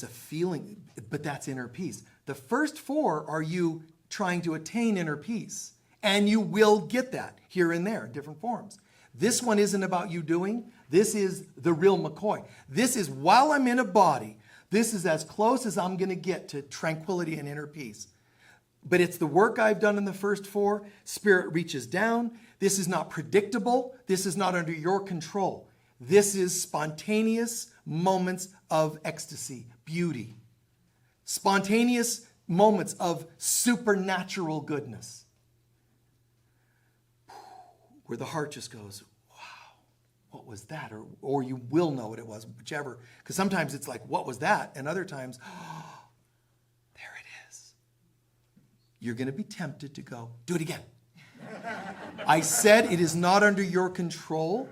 a feeling, but that's inner peace. The first 4 are you trying to attain inner peace, and you will get that here and there in different forms. This one isn't about you doing. This is the real McCoy. This is, while I'm in a body, this is as close as I'm going to get to tranquility and inner peace. But it's the work I've done in the first 4. Spirit reaches down. This is not predictable. This is not under your control. This is spontaneous moments of ecstasy, beauty. Spontaneous moments of supernatural goodness, where the heart just goes, wow, what was that? Or you will know what it was, whichever. Because sometimes it's like, what was that? And other times, oh, there it is. You're going to be tempted to go, do it again. I said it is not under your control.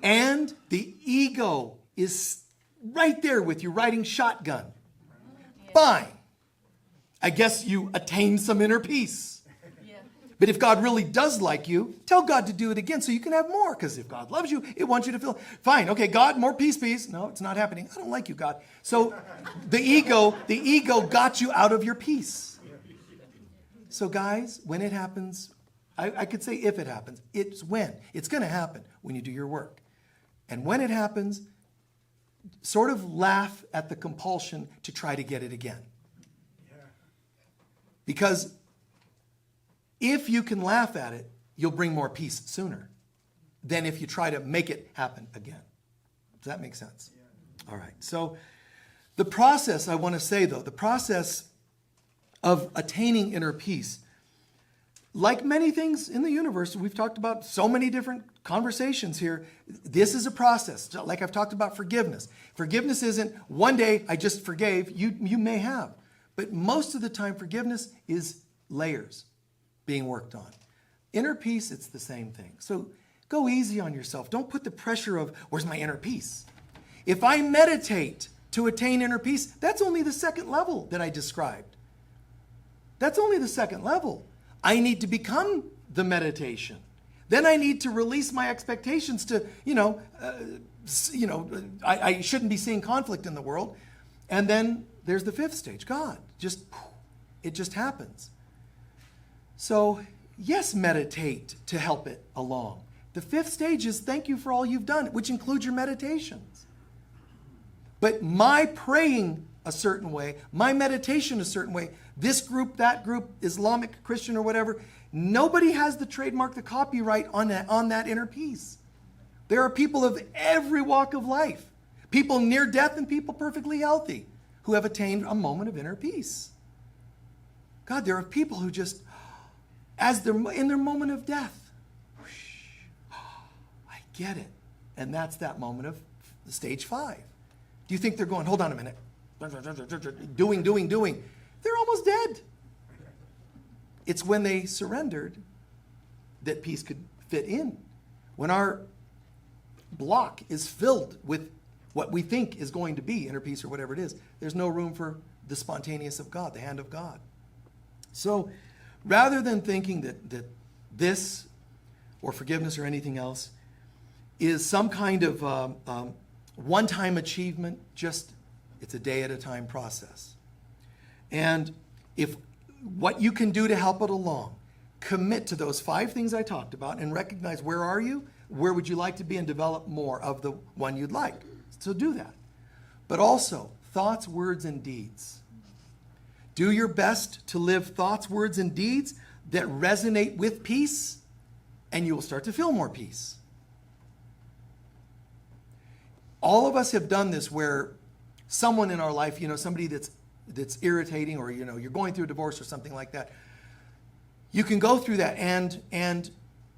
And the ego is right there with you, riding shotgun. Fine. I guess you attain some inner peace. Yeah. But if God really does like you, tell God to do it again so you can have more. Because if God loves you, it wants you to feel, fine, okay, God, more peace, peace. No, it's not happening. I don't like you, God. So the ego got you out of your peace. So guys, when it happens, I could say if it happens, it's when. It's going to happen when you do your work. And when it happens, sort of laugh at the compulsion to try to get it again. Because if you can laugh at it, you'll bring more peace sooner than if you try to make it happen again. Does that make sense? Yeah. All right. So the process, I want to say though, the process of attaining inner peace, like many things in the universe, we've talked about so many different conversations here. This is a process. Like I've talked about forgiveness. Forgiveness isn't one day I just forgave. You may have. But most of the time, forgiveness is layers being worked on. Inner peace, it's the same thing. So go easy on yourself. Don't put the pressure of, where's my inner peace? If I meditate to attain inner peace, that's only the second level that I described. That's only the second level. I need to become the meditation. Then I need to release my expectations to, I shouldn't be seeing conflict in the world. And then there's the 5th stage, God. It just happens. So, yes, meditate to help it along. The 5th stage is thank you for all you've done, which includes your meditations. But my praying a certain way, my meditation a certain way, this group, that group, Islamic, Christian, or whatever, nobody has the trademark, the copyright on that inner peace. There are people of every walk of life, people near death and people perfectly healthy, who have attained a moment of inner peace. God, there are people who just, as they're in their moment of death, I get it. And that's that moment of stage 5. Do you think they're going, hold on a minute, doing? They're almost dead. It's when they surrendered that peace could fit in. When our block is filled with what we think is going to be inner peace or whatever it is, there's no room for the spontaneous of God, the hand of God. So rather than thinking that this, or forgiveness or anything else, is some kind of one-time achievement. It's a day-at-a-time process. And if what you can do to help it along, commit to those 5 things I talked about and recognize where are you, where would you like to be, and develop more of the one you'd like. So do that. But also, thoughts, words, and deeds. Do your best to live thoughts, words, and deeds that resonate with peace, and you will start to feel more peace. All of us have done this where someone in our life, somebody that's irritating, or you're going through a divorce or something like that. You can go through that and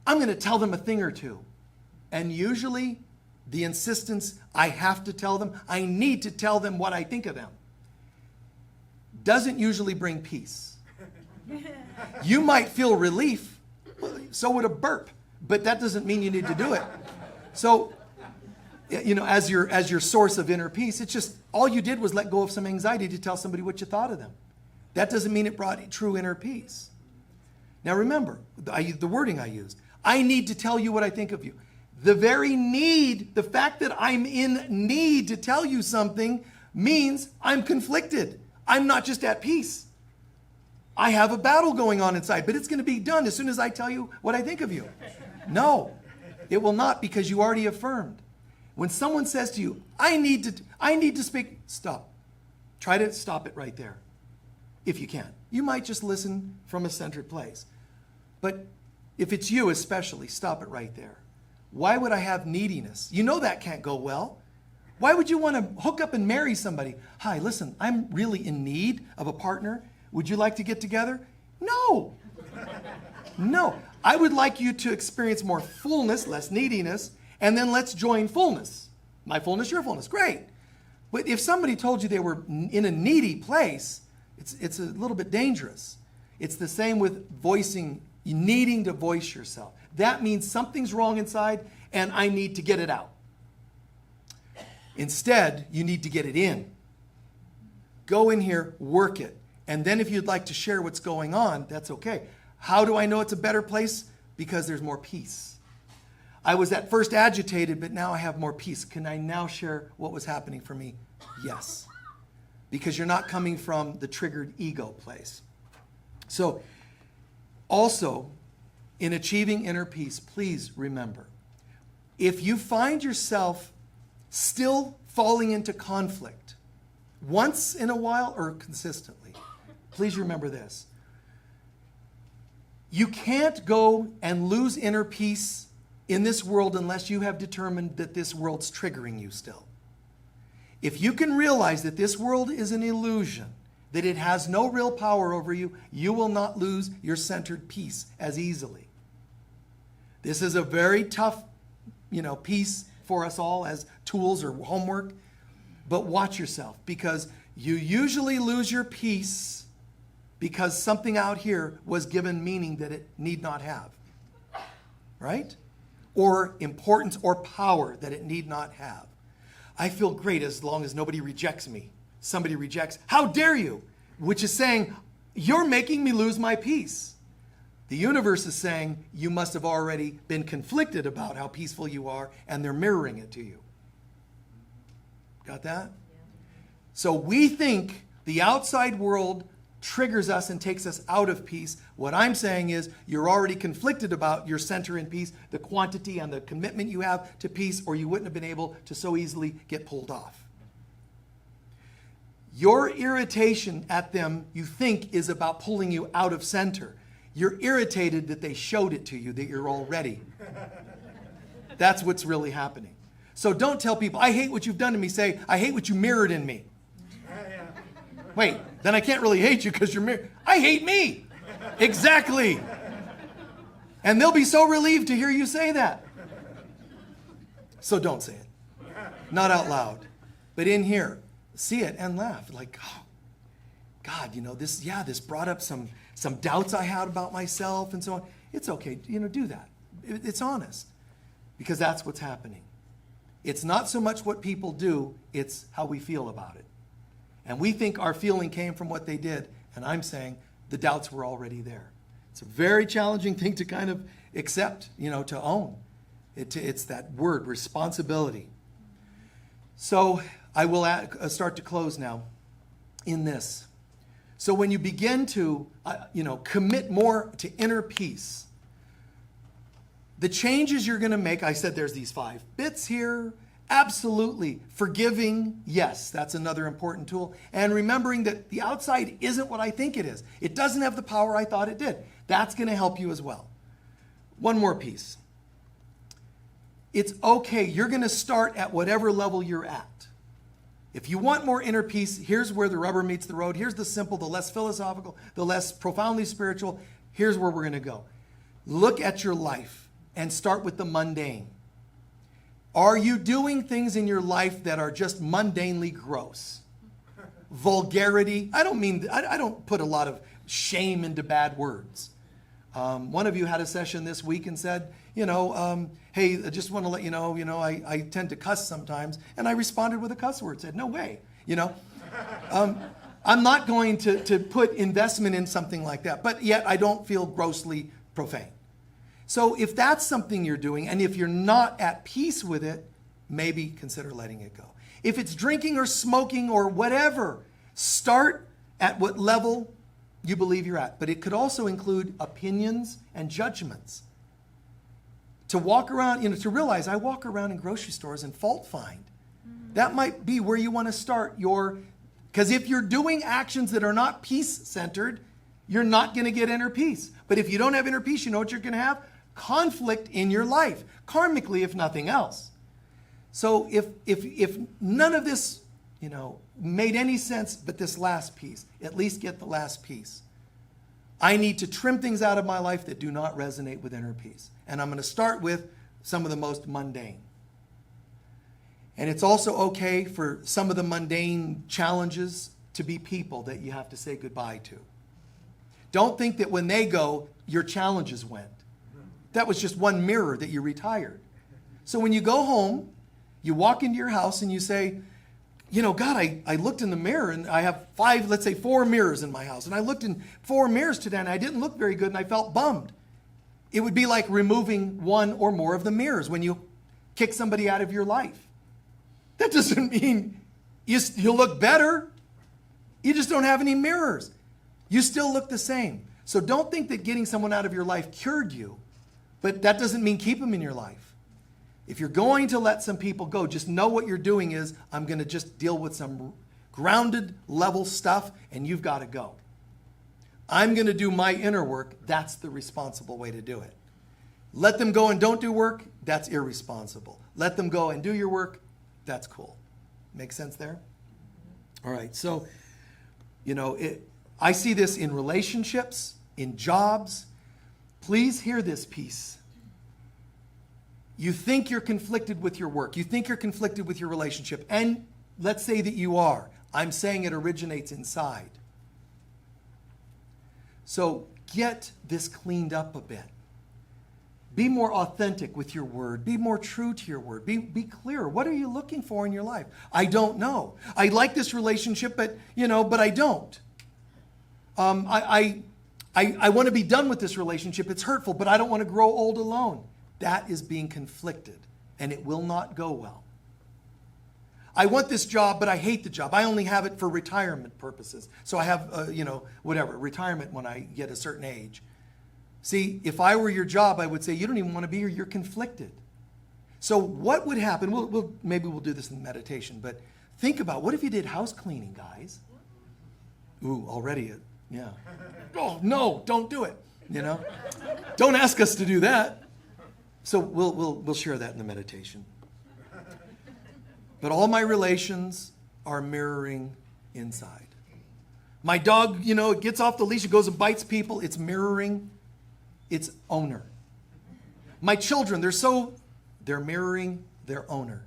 I'm going to tell them a thing or two. And usually the insistence, I have to tell them, I need to tell them what I think of them, doesn't usually bring peace. You might feel relief, so would a burp, but that doesn't mean you need to do it. So, as your source of inner peace, it's just all you did was let go of some anxiety to tell somebody what you thought of them. That doesn't mean it brought true inner peace. Now remember, the wording I used. I need to tell you what I think of you. The very need, the fact that I'm in need to tell you something means I'm conflicted. I'm not just at peace. I have a battle going on inside, but it's going to be done as soon as I tell you what I think of you. No, it will not, because you already affirmed. When someone says to you, I need to speak, stop. Try to stop it right there, if you can. You might just listen from a centered place. But if it's you especially, stop it right there. Why would I have neediness? You know that can't go well. Why would you want to hook up and marry somebody? Hi, listen, I'm really in need of a partner. Would you like to get together? No. No. I would like you to experience more fullness, less neediness, and then let's join fullness. My fullness, your fullness. Great. But if somebody told you they were in a needy place, it's a little bit dangerous. It's the same with needing to voice yourself. That means something's wrong inside and I need to get it out. Instead, you need to get it in. Go in here, work it. And then if you'd like to share what's going on, that's okay. How do I know it's a better place? Because there's more peace. I was at first agitated, but now I have more peace. Can I now share what was happening for me? Yes. Because you're not coming from the triggered ego place. So, also, in achieving inner peace, please remember, if you find yourself still falling into conflict once in a while or consistently, please remember this. You can't go and lose inner peace in this world unless you have determined that this world's triggering you still. If you can realize that this world is an illusion, that it has no real power over you, you will not lose your centered peace as easily. This is a very tough, piece for us all as tools or homework. But watch yourself, because you usually lose your peace because something out here was given meaning that it need not have. Right? Or importance or power that it need not have. I feel great as long as nobody rejects me. Somebody rejects, how dare you? Which is saying, you're making me lose my peace. The universe is saying, you must have already been conflicted about how peaceful you are, and they're mirroring it to you. Got that? Yeah. So we think the outside world triggers us and takes us out of peace. What I'm saying is, you're already conflicted about your center in peace, the quantity and the commitment you have to peace, or you wouldn't have been able to so easily get pulled off. Your irritation at them, you think, is about pulling you out of center. You're irritated that they showed it to you, that you're already. That's what's really happening. So don't tell people, I hate what you've done to me. Say, I hate what you mirrored in me. Wait, then I can't really hate you because you're mirrored. I hate me. Exactly. And they'll be so relieved to hear you say that. So don't say it. Not out loud. But in here, see it and laugh. Like, oh, God, this brought up some doubts I had about myself and so on. It's okay, do that. It's honest. Because that's what's happening. It's not so much what people do, it's how we feel about it. And we think our feeling came from what they did, and I'm saying the doubts were already there. It's a very challenging thing to kind of accept, to own. It's that word, responsibility. So I will start to close now in this. So when you begin to, commit more to inner peace, the changes you're going to make, I said there's these 5 bits here. Absolutely. Forgiving, yes, that's another important tool. And remembering that the outside isn't what I think it is. It doesn't have the power I thought it did. That's going to help you as well. One more piece. It's okay. You're going to start at whatever level you're at. If you want more inner peace, here's where the rubber meets the road. Here's the simple, the less philosophical, the less profoundly spiritual. Here's where we're going to go. Look at your life and start with the mundane. Are you doing things in your life that are just mundanely gross? Vulgarity. I don't put a lot of shame into bad words. One of you had a session this week and said, hey, I just want to let you know, I tend to cuss sometimes. And I responded with a cuss word, said, no way, I'm not going to put investment in something like that, but yet I don't feel grossly profane. So if that's something you're doing, and if you're not at peace with it, maybe consider letting it go. If it's drinking or smoking or whatever, start at what level you believe you're at. But it could also include opinions and judgments. To walk around, to realize I walk around in grocery stores and fault find. That might be where you want to start because if you're doing actions that are not peace-centered, you're not going to get inner peace. But if you don't have inner peace, you know what you're going to have? Conflict in your life, karmically, if nothing else. So if none of this, made any sense but this last piece, at least get the last piece. I need to trim things out of my life that do not resonate with inner peace. And I'm going to start with some of the most mundane. And it's also okay for some of the mundane challenges to be people that you have to say goodbye to. Don't think that when they go, your challenges went. That was just one mirror that you retired. So when you go home, you walk into your house and you say, God, I looked in the mirror and I have 4 mirrors in my house. And I looked in 4 mirrors today and I didn't look very good and I felt bummed. It would be like removing one or more of the mirrors when you kick somebody out of your life. That doesn't mean you'll look better. You just don't have any mirrors. You still look the same. So don't think that getting someone out of your life cured you. But that doesn't mean keep them in your life. If you're going to let some people go, just know what you're doing is, I'm going to just deal with some grounded level stuff, and you've got to go. I'm going to do my inner work. That's the responsible way to do it. Let them go and don't do work. That's irresponsible. Let them go and do your work. That's cool. Make sense there? All right. So, I see this in relationships, in jobs. Please hear this piece. You think you're conflicted with your work. You think you're conflicted with your relationship. And let's say that you are. I'm saying it originates inside. So get this cleaned up a bit. Be more authentic with your word. Be more true to your word. Be clearer. What are you looking for in your life? I don't know. I like this relationship, but I don't. I want to be done with this relationship. It's hurtful, but I don't want to grow old alone. That is being conflicted, and it will not go well. I want this job, but I hate the job. I only have it for retirement purposes. So I have, retirement when I get a certain age. See, if I were your job, I would say, you don't even want to be here. You're conflicted. So what would happen? Maybe we'll do this in meditation, but think about, what if you did house cleaning, guys? Ooh, already, yeah. Oh, no, don't do it, Don't ask us to do that. So we'll share that in the meditation. But all my relations are mirroring inside. My dog, it gets off the leash, it goes and bites people. It's mirroring its owner. My children, they're mirroring their owner.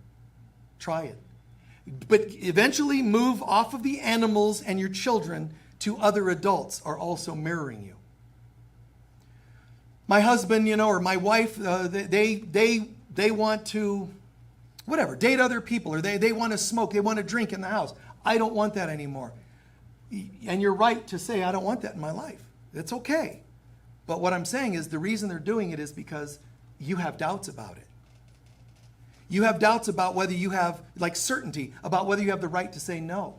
Try it. But eventually move off of the animals, and your children to other adults are also mirroring you. My husband, or my wife, they want to, date other people, or they want to smoke, they want to drink in the house. I don't want that anymore. And you're right to say, I don't want that in my life. It's okay. But what I'm saying is the reason they're doing it is because you have doubts about it. You have doubts about whether you have, like certainty, about whether you have the right to say no.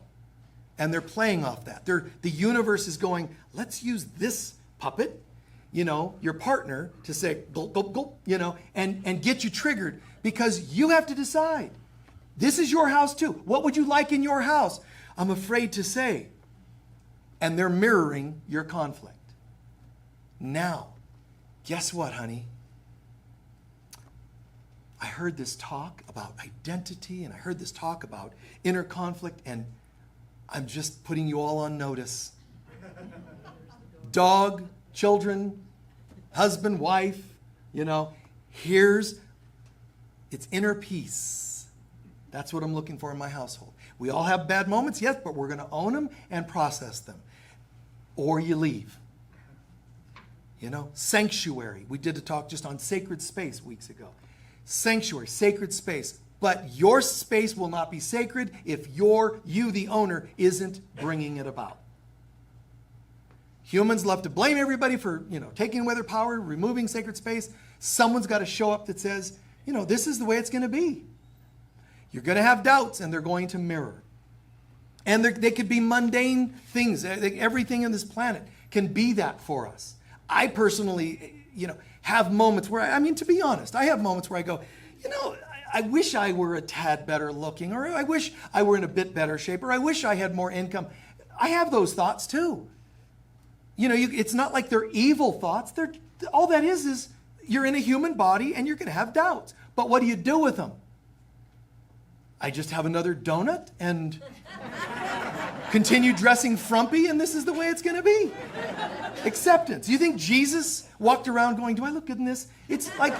And they're playing off that. The universe is going, let's use this puppet, your partner, to say, gulp, gulp, gulp, and get you triggered because you have to decide. This is your house too. What would you like in your house? I'm afraid to say. And they're mirroring your conflict. Now, guess what, honey? I heard this talk about identity, and I heard this talk about inner conflict, and I'm just putting you all on notice. Dog, children, husband, wife, it's inner peace. That's what I'm looking for in my household. We all have bad moments, yes, but we're going to own them and process them. Or you leave. Sanctuary. We did a talk just on sacred space weeks ago. Sanctuary, sacred space. But your space will not be sacred if you, the owner, isn't bringing it about. Humans love to blame everybody for, taking away their power, removing sacred space. Someone's got to show up that says, this is the way it's going to be. You're going to have doubts, and they're going to mirror. And they could be mundane things. Everything on this planet can be that for us. I personally, have moments where, to be honest, I have moments where I go, I wish I were a tad better looking, or I wish I were in a bit better shape, or I wish I had more income. I have those thoughts too. It's not like they're evil thoughts. All that is you're in a human body and you're going to have doubts. But what do you do with them? I just have another donut and continue dressing frumpy, and this is the way it's going to be. Acceptance. You think Jesus walked around going, do I look good in this? It's like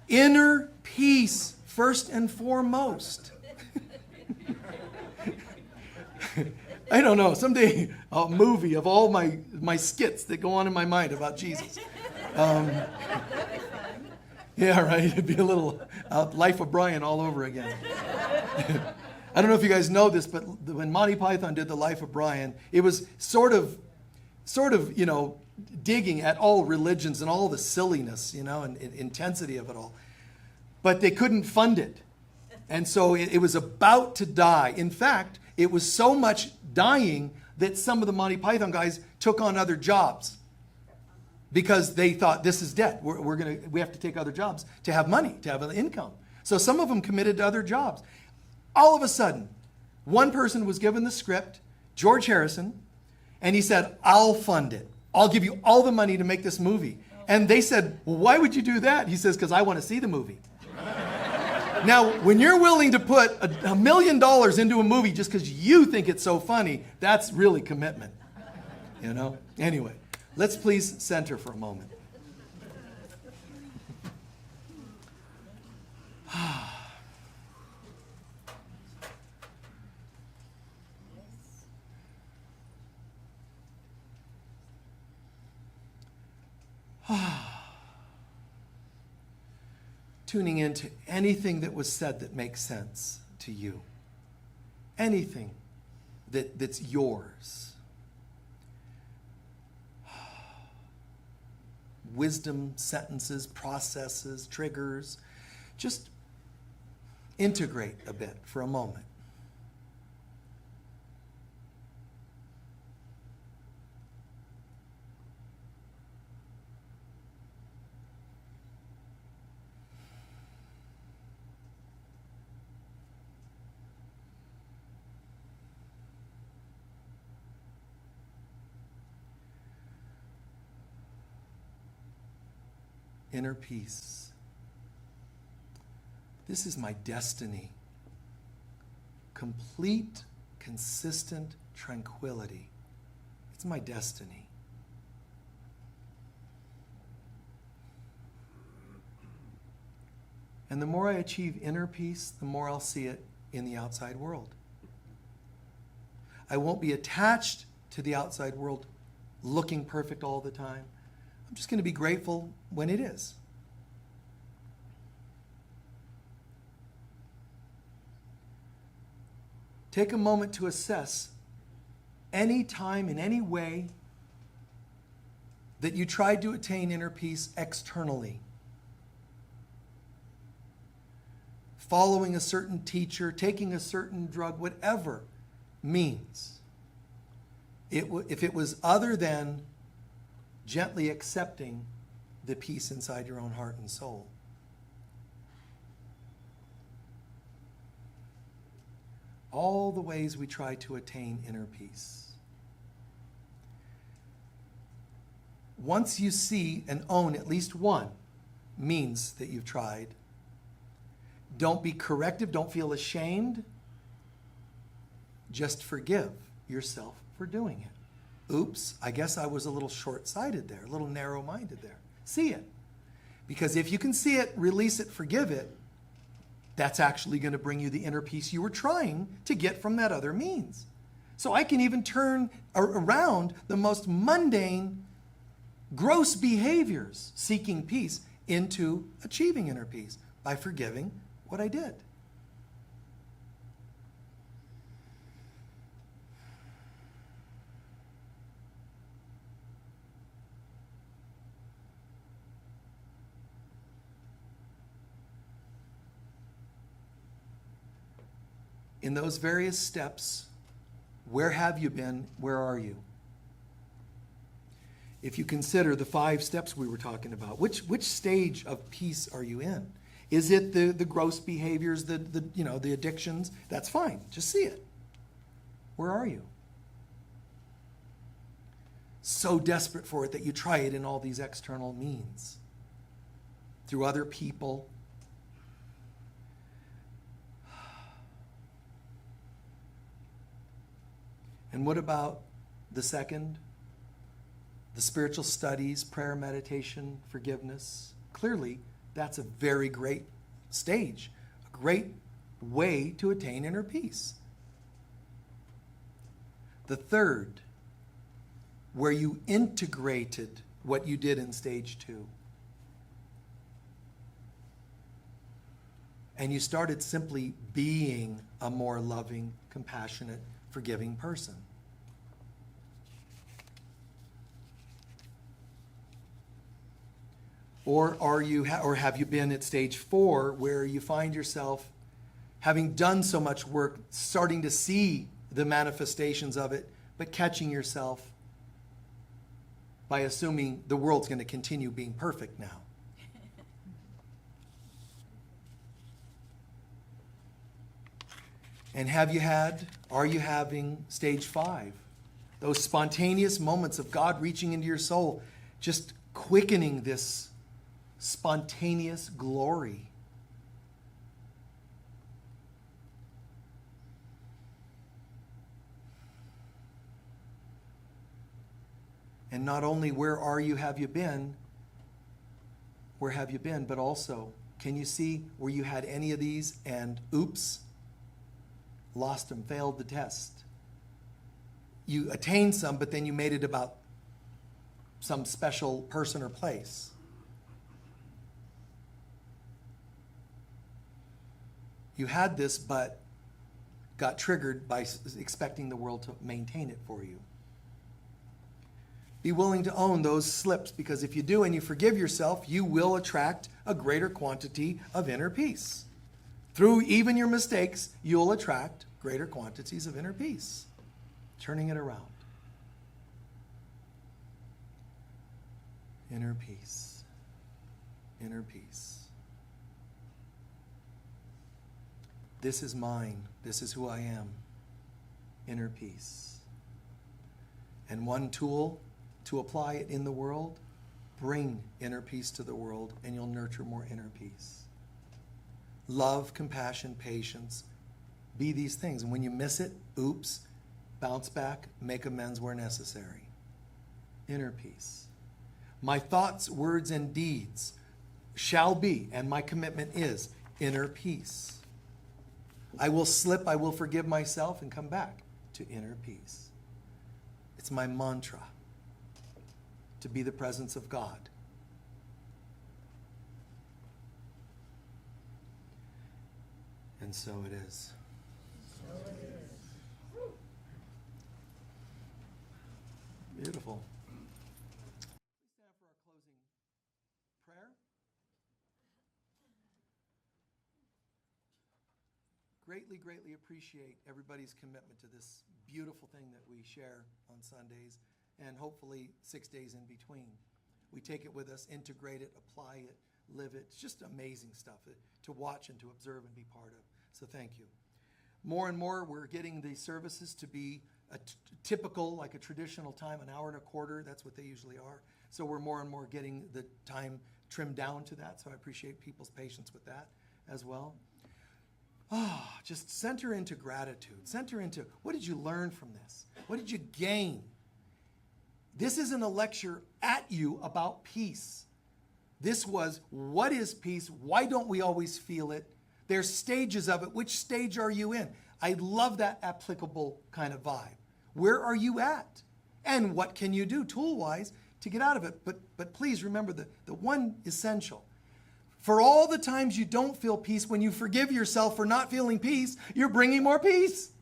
inner peace first and foremost. I don't know. Someday a movie of all my skits that go on in my mind about Jesus. Yeah, right. It'd be a little Life of Brian all over again. I don't know if you guys know this, but when Monty Python did the Life of Brian, it was sort of, digging at all religions and all the silliness, and intensity of it all. But they couldn't fund it. And so it was about to die. In fact, it was so much dying that some of the Monty Python guys took on other jobs because they thought, this is dead. We have to take other jobs to have money, to have an income. So some of them committed to other jobs. All of a sudden, one person was given the script, George Harrison, and he said, I'll fund it. I'll give you all the money to make this movie. And they said, well, why would you do that? He says, because I want to see the movie. Now, when you're willing to put $1 million into a movie just because you think it's so funny, that's really commitment. Anyway, let's please center for a moment. Tuning into anything that was said that makes sense to you. Anything that's yours. Wisdom, sentences, processes, triggers. Just integrate a bit for a moment. Inner peace. This is my destiny. Complete, consistent tranquility. It's my destiny. And the more I achieve inner peace, the more I'll see it in the outside world. I won't be attached to the outside world looking perfect all the time. I'm just going to be grateful when it is. Take a moment to assess any time in any way that you tried to attain inner peace externally. Following a certain teacher, taking a certain drug, whatever means. If it was other than gently accepting the peace inside your own heart and soul. All the ways we try to attain inner peace. Once you see and own at least one means that you've tried, don't be corrective, don't feel ashamed. Just forgive yourself for doing it. Oops, I guess I was a little short-sighted there, a little narrow-minded there. See it. Because if you can see it, release it, forgive it, that's actually going to bring you the inner peace you were trying to get from that other means. So I can even turn around the most mundane, gross behaviors seeking peace into achieving inner peace by forgiving what I did. In those various steps, where have you been? Where are you? If you consider the 5 steps we were talking about, which stage of peace are you in? Is it the gross behaviors, the addictions? That's fine. Just see it. Where are you? So desperate for it that you try it in all these external means. Through other people. And what about the second? The spiritual studies, prayer, meditation, forgiveness. Clearly, that's a very great stage, a great way to attain inner peace. The third, where you integrated what you did in stage 2. And you started simply being a more loving, compassionate, forgiving person. Or have you been at stage 4 where you find yourself having done so much work, starting to see the manifestations of it, but catching yourself by assuming the world's going to continue being perfect now? And are you having stage 5? Those spontaneous moments of God reaching into your soul, just quickening this spontaneous glory. And not only where have you been, but also, can you see where you had any of these and oops, lost them, failed the test? You attained some, but then you made it about some special person or place. You had this, but got triggered by expecting the world to maintain it for you. Be willing to own those slips, because if you do and you forgive yourself, you will attract a greater quantity of inner peace. Through even your mistakes, you'll attract greater quantities of inner peace. Turning it around. Inner peace. Inner peace. This is mine. This is who I am. Inner peace. And one tool to apply it in the world, bring inner peace to the world, and you'll nurture more inner peace. Love, compassion, patience. Be these things. And when you miss it, oops, bounce back, make amends where necessary. Inner peace. My thoughts, words, and deeds shall be, and my commitment is, inner peace. I will slip, I will forgive myself, and come back to inner peace. It's my mantra to be the presence of God. And so it is. Beautiful. greatly, greatly appreciate everybody's commitment to this beautiful thing that we share on Sundays and hopefully 6 days in between. We take it with us, integrate it, apply it, live it. It's just amazing stuff to watch and to observe and be part of. So thank you. More and more, we're getting the services to be a typical, like a traditional time, an hour and a quarter. That's what they usually are. So we're more and more getting the time trimmed down to that. So I appreciate people's patience with that as well. Just center into gratitude. Center into, what did you learn from this? What did you gain? This isn't a lecture at you about peace. This was, what is peace? Why don't we always feel it? There's stages of it. Which stage are you in? I love that applicable kind of vibe. Where are you at? And what can you do tool-wise to get out of it? But please remember the one essential. For all the times you don't feel peace, when you forgive yourself for not feeling peace, you're bringing more peace.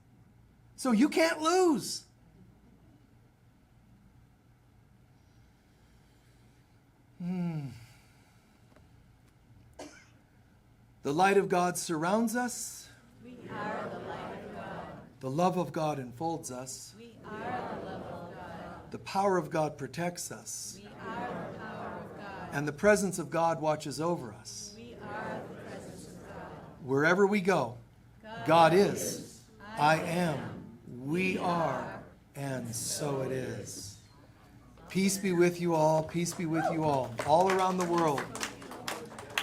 So you can't lose. The light of God surrounds us. We are the light of God. The love of God enfolds us. We are the love of God. The power of God protects us. We are the power of God. And the presence of God watches over us. We are the presence of God. Wherever we go, God is, I am, we are, and so it is. Peace be with you all. Peace be with you all around the world.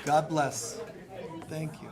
God bless. Thank you.